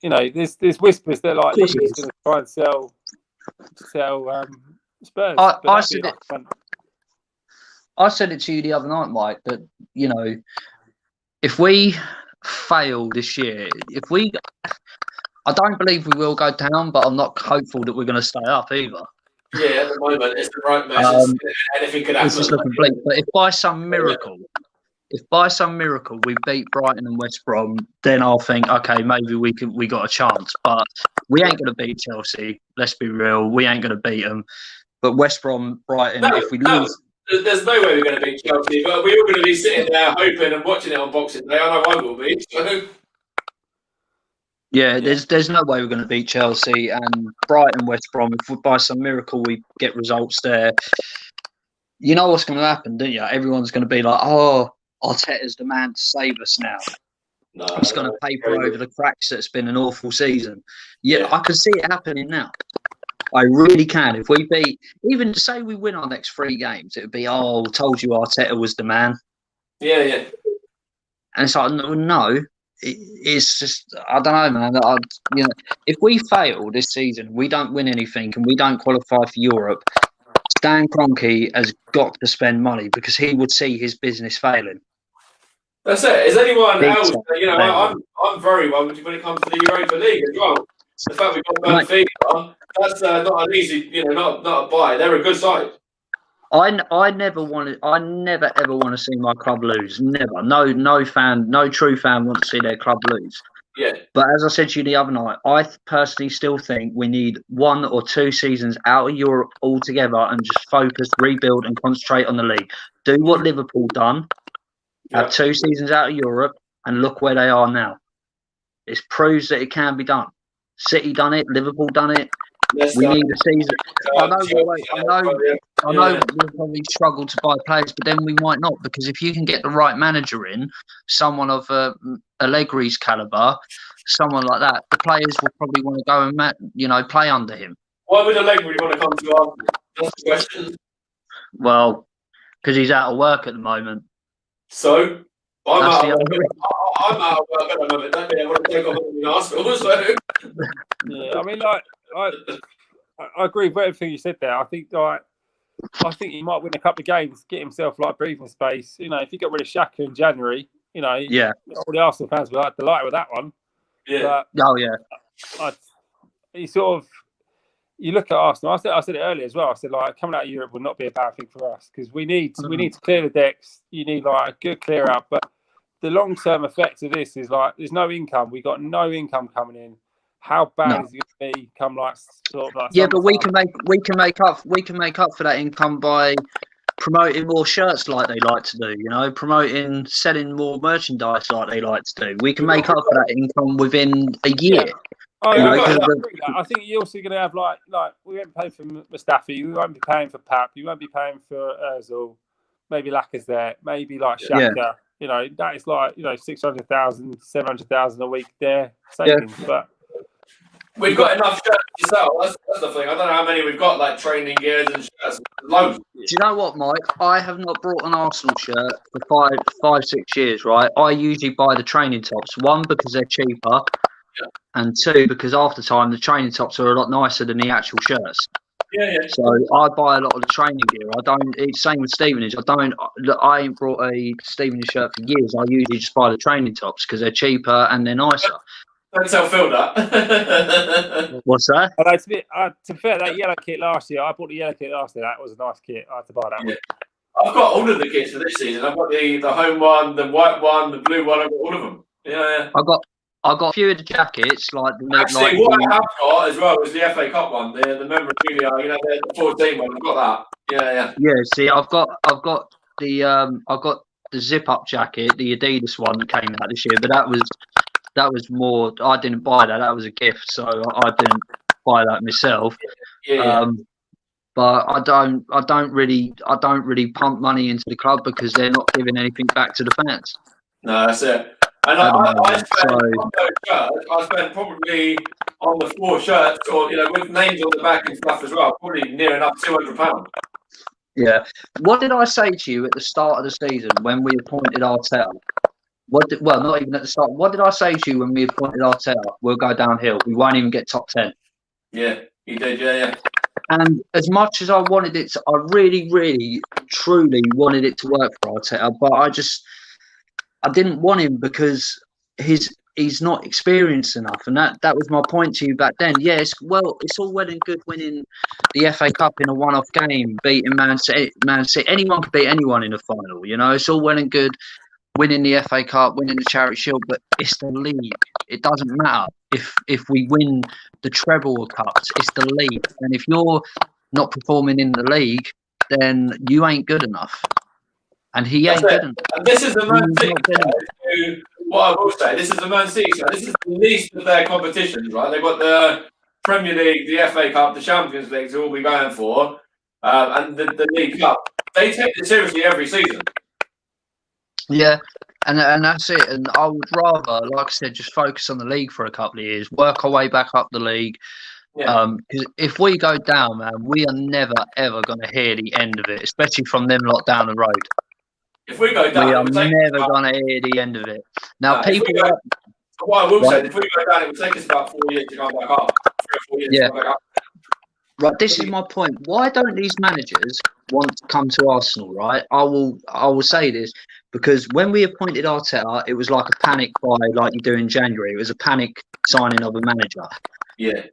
There's whispers that he's going to try and sell Spurs. I said it to you the other night, Mike, that if we fail this year, I don't believe we will go down, but I'm not hopeful that we're going to stay up either. Yeah, at the moment it's the right message. Anything could happen. It's just looking bleak. But if by some miracle we beat Brighton and West Brom, then I'll think, okay, maybe we got a chance. But we ain't going to beat Chelsea. Let's be real, we ain't going to beat them. But West Brom, Brighton, if we lose. There's no way we're going to beat Chelsea, but we're all going to be sitting there hoping and watching it on Boxing Day. I know I will be. So. Yeah, there's no way we're going to beat Chelsea and Brighton, West Brom. If by some miracle we get results there, you know what's going to happen, don't you? Everyone's going to be like, "Oh, Arteta's the man to save us now." No, he's going to paper over the cracks. That's been an awful season. Yeah, I can see it happening now. I really can. If we beat, even to say we win our next 3 games, it would be, "Oh, told you Arteta was the man." Yeah. And it's like, no. It's just, I don't know, man. If we fail this season, we don't win anything, and we don't qualify for Europe, Stan Kroenke has got to spend money, because he would see his business failing. That's it. Is anyone else? I'm very well when it comes to the Europa League as well. The fact we've got Benfica, that's not an easy, not a buy. They're a good side. I never ever want to see my club lose. Never. No true fan wants to see their club lose. Yeah. But as I said to you the other night, I personally still think we need 1 or 2 seasons out of Europe altogether and just focus, rebuild, and concentrate on the league. Do what Liverpool done. Have 2 seasons out of Europe, and look where they are now. It proves that it can be done. City done it. Liverpool done it. We need a season. I know we'll probably struggle to buy players, but then we might not, because if you can get the right manager in, someone of Allegri's caliber, someone like that, the players will probably want to go and play under him. Why would Allegri want to come to Arsenal? That's the question. Well, because he's out of work at the moment. So I'm That's out of work at the moment. That means I want to take over in Arsenal. So Yeah, I mean, like, I agree with everything you said there. I think he might win a couple of games, get himself like breathing space. You know, if he got rid of Xhaka in January, you know, all the Arsenal fans were like delighted with that one. yeah. But he sort of, you look at Arsenal. I said it earlier as well. I said, like, coming out of Europe would not be a bad thing for us, because we need to clear the decks. You need like a good clear out. But the long term effect of this is like there's no income. We got no income coming in. How bad is it going to be come like sort of like? Yeah, but we can make up for that income by promoting more shirts like they like to do. You know, selling more merchandise like they like to do. We can make up for that income within a year. Yeah. Oh, I think you're also going to have like we won't pay for Mustafi, we won't be paying for Pap, you won't be paying for Ozil, maybe Lacazette, maybe like Xhaka. Yeah. You know, that is like 600,000, 700,000 a week there savings, but. We've got enough shirts to sell. That's the thing. I don't know how many we've got, like training gears and shirts. Loads. Do you know what, Mike? I have not bought an Arsenal shirt for 6 years, right? I usually buy the training tops. 1, because they're cheaper, and 2, because after time the training tops are a lot nicer than the actual shirts. Yeah. So I buy a lot of the training gear. I don't. It's same with Stevenage. I ain't brought a Stevenage shirt for years. I usually just buy the training tops because they're cheaper and they're nicer. Don't tell Phil that. What's that? To be fair, that yellow kit last year, I bought the yellow kit last year. That was a nice kit. I had to buy that one. I've got all of the kits for this season. I've got the home one, the white one, the blue one. I've got all of them. Yeah. I got a few of the jackets. What I have got as well is the FA Cup one, the memorabilia. You know, the 14 one. I've got that. Yeah. See, I've got the zip up jacket, the Adidas one that came out this year, but that was more. I didn't buy that. That was a gift, so I didn't buy that myself. Yeah. But I don't really pump money into the club because they're not giving anything back to the fans. No, that's it. And I spent probably on the 4 shirts, or with names on the back and stuff as well, probably near enough £200. Yeah. What did I say to you at the start of the season when we appointed Arteta? Not even at the start. What did I say to you when we appointed Arteta? We'll go downhill. We won't even get top 10. Yeah, you did. Yeah. And as much as I wanted it to, I really, really, truly wanted it to work for Arteta, but I didn't want him because he's not experienced enough, and that was my point to you back then. Yes, it's all well and good winning the FA Cup in a one-off game, beating Man City. Anyone could beat anyone in a final. You know, it's all well and good winning the FA Cup, winning the Charity Shield, but it's the league. It doesn't matter if we win the treble cups. It's the league, and if you're not performing in the league, then you ain't good enough. And he ain't good enough. And this is the Man City. What I will say, this is the Man City side. This is the least of their competitions, right? They've got the Premier League, the FA Cup, the Champions League to all be going for, and the League Cup. They take it seriously every season. Yeah, and that's it. And I would rather, like I said, just focus on the league for a couple of years, work our way back up the league. Yeah. Because if we go down, man, we are never ever going to hear the end of it, especially from them lot down the road. If we go down, we are never going to hear the end of it. Now, what I will say, if we go down, it will take us about 4 years to come back up. 3 or 4 years to come back up. Right, this is my point. Why don't these managers want to come to Arsenal? Right, I will say this because when we appointed Arteta, it was like a panic buy, like you do in January. It was a panic signing of a manager. Yeah.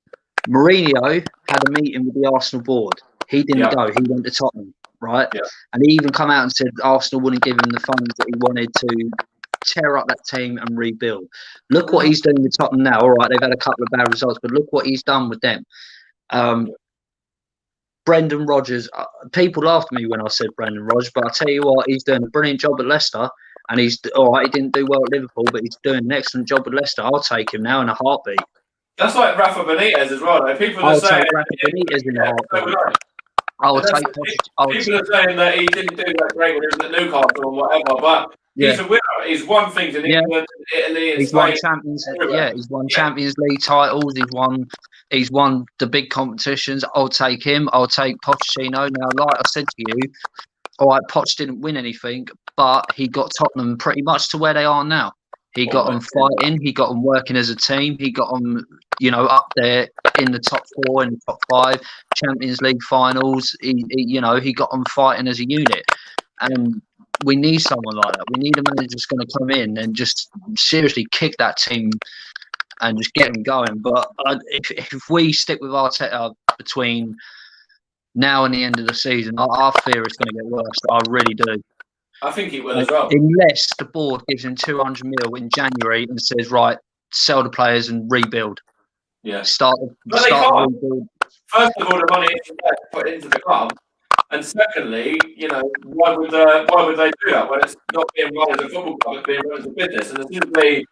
Mourinho had a meeting with the Arsenal board. He didn't go. He went to Tottenham. right? Yeah. And he even come out and said Arsenal wouldn't give him the funds that he wanted to tear up that team and rebuild. Look what he's doing with Tottenham now. All right, they've had a couple of bad results, but look what he's done with them. Brendan Rodgers, people laughed at me when I said Brendan Rodgers, but I tell you what, he's doing a brilliant job at Leicester, and he's all right. He didn't do well at Liverpool, but he's doing an excellent job at Leicester. I'll take him now in a heartbeat. That's like Rafa Benitez as well. Like, people are I'll saying take Rafa Benitez in a heartbeat. People are saying that he didn't do that great when he was at Newcastle or whatever, but he's a winner. He's won things in England, Italy, and he's Spain. won Champions. Yeah, he's won Champions League titles. He's won the big competitions. I'll take him. I'll take Pochettino. Now, like I said to you, all right, Poch didn't win anything, but he got Tottenham pretty much to where they are now. He got them fighting. He got them working as a team. He got them, up there in the top 4, in the top 5, Champions League finals. He got them fighting as a unit. And we need someone like that. We need a manager that's going to come in and just seriously kick that team and just get them going. But if we stick with Arteta between now and the end of the season, I fear it's going to get worse. I really do. I think he will as well. Unless the board gives him 200 mil in January and says, right, sell the players and rebuild. Yeah. Start they can't. Rebuild. First of all, the money is put into the club. And secondly, why would they do that when it's not being run as a football club, it's being run as a business? And as soon as they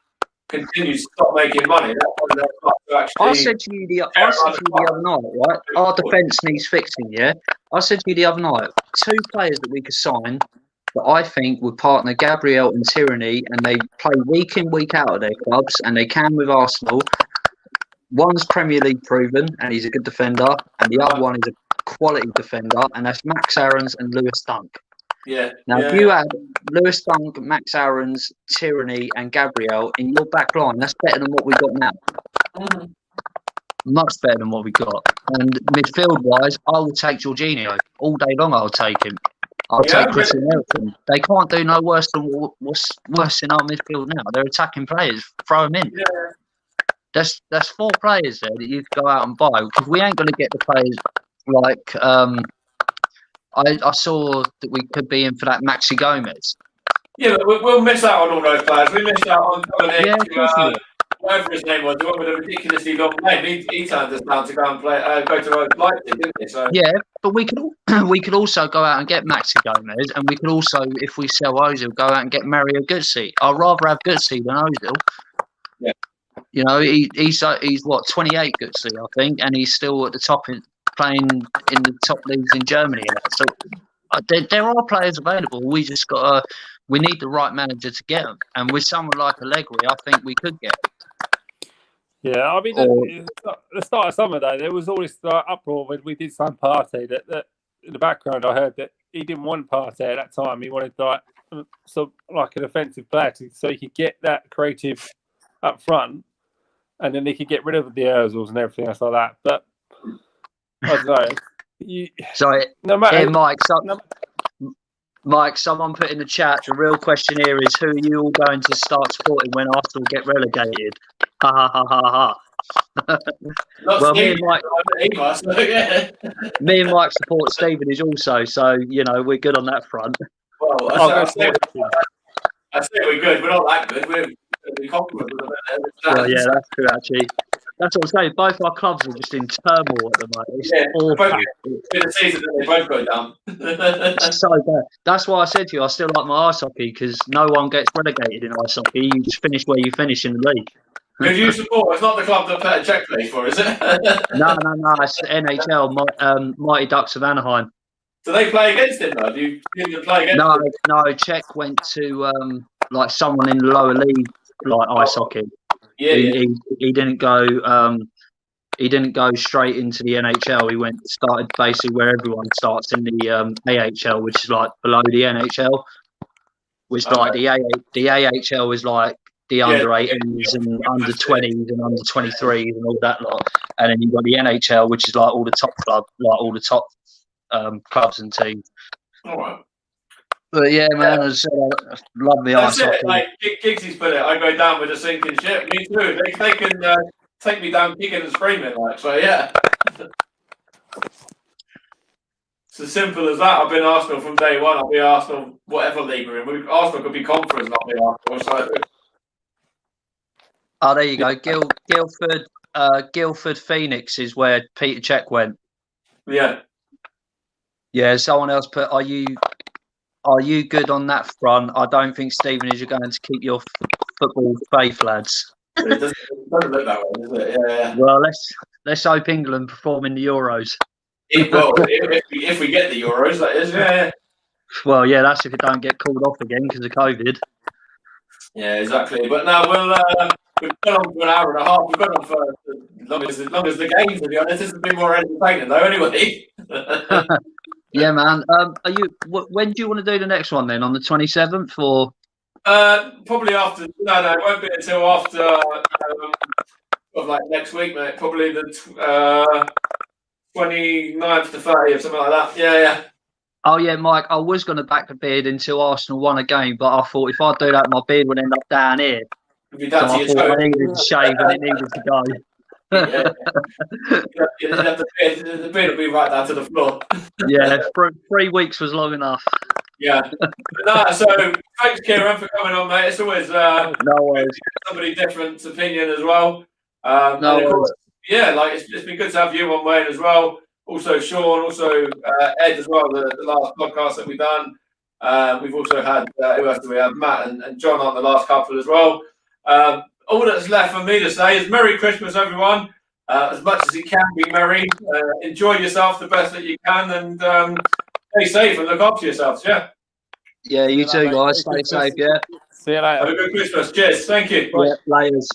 continue to stop making money, that's when they'll start to actually. I said to you the other night, right? Our defence needs fixing, yeah? I said to you the other night, 2 players that we could sign that I think would partner Gabriel and Tierney, and they play week in, week out of their clubs, and they can with Arsenal. One's Premier League proven, and he's a good defender, and the other one is a quality defender, and that's Max Aarons and Lewis Dunk. Yeah. Now, if you add Lewis Dunk, Max Aarons, Tierney, and Gabriel in your back line, that's better than what we got now. Mm-hmm. Much better than what we got. And midfield-wise, I will take Jorginho all day long. I'll take him. I'll take Christian Eriksen. They can't do no worse than what's worse in our midfield now. They're attacking players. Throw them in. Yeah. That's 4 players there that you could go out and buy, because we ain't going to get the players like I saw that we could be in for that Maxi Gomez. Yeah, but we'll miss out on all those players. We missed out on whatever his name was, the one with a ridiculously long name. He turned us down to go and go to Leipzig, didn't he? So. Yeah, but we could also go out and get Maxi Gomez, and we could also, if we sell Ozil, go out and get Mario Götze. I'd rather have Götze than Ozil. Yeah. He's what, 28 Götze, I think, and he's still at the top playing in the top leagues in Germany. So there are players available. We just we need the right manager to get them, and with someone like Allegri, I think we could get them. Yeah, I mean, the start of summer though, there was all this uproar when we did sign Partey. That in the background, I heard that he didn't want Partey at that time. He wanted like an offensive player so he could get that creative up front, and then he could get rid of the Ozils and everything else like that. But I don't know. Sorry, no matter. Hey, Mike, someone put in the chat, the real question here is, who are you all going to start supporting when Arsenal get relegated? Ha ha ha ha ha. Well, me and Mike support Stevenage also, so, we're good on that front. Well, I say we're good. We're not that good. We're confident. Well, yeah, that's true, actually. That's what I'm saying. Both our clubs are just in turmoil at the moment. It's awful. In the season, they both go down. It's so bad. That's why I said to you, I still like my ice hockey, because no one gets relegated in ice hockey. You just finish where you finish in the league. Who do you support? It's not the club that Petr Cech plays for, is it? No. It's NHL, Mighty Ducks of Anaheim. Do they play against him, though? Do you play against him? No. Cech went to someone in the lower league, like ice hockey. Yeah, he didn't go. He didn't go straight into the NHL. He started basically where everyone starts in the AHL, which is like below the NHL. Which like the AHL is like the under 18s and under 20s and under 23s and all that lot. And then you've got the NHL, which is like all the top clubs and teams. All right. But yeah, man, I love the ice hockey. Like Giggsy's put it, I go down with a sinking ship. Me too. They can take me down kicking and screaming, like, so yeah. It's as simple as that. I've been Arsenal from day one. I'll be Arsenal whatever league we're in. Arsenal could be conference, and I'll be Arsenal. So. Oh, there you go. Guildford Phoenix is where Peter Cech went. Yeah. Yeah, someone else put, are you good on that front? I don't think, Stevenage, you're going to keep your football faith, lads. It doesn't look that way, does it? Yeah. Well, let's hope England perform in the Euros. If we get the Euros, that is, yeah. Well, yeah, that's if it don't get called off again because of COVID. Yeah, exactly. But now we've gone on for an hour and a half. We've gone on for as long as the game, to be honest. This has been more entertaining, though. Anyway. Yeah, man. When do you want to do the next one then? On the 27th or? Probably after. No, it won't be until after. Of like next week, mate. Probably the 29th to 30th, something like that. Yeah. Oh yeah, Mike. I was going to back the beard until Arsenal won a game, but I thought if I do that, my beard would end up down here. Be so I thought I needed to shave and it needed to go. Yeah. The beard will be right down to the floor. Yeah, 3 weeks was long enough. Yeah. So thanks, Kieran, for coming on, mate. It's always no worries. Somebody different opinion as well. No worries. Yeah, like it's been good to have you on, Wayne, as well. Also Sean, also Ed as well. The last podcast that we've done. We've also had who else do we have? Matt and John on the last couple as well. All that's left for me to say is Merry Christmas, everyone. As much as it can be merry, enjoy yourself the best that you can, and stay safe and look after yourselves. Yeah. Yeah, you too, guys. Stay safe. Yeah. See you later. Have a good Christmas. Cheers. Thank you. Yeah, laters.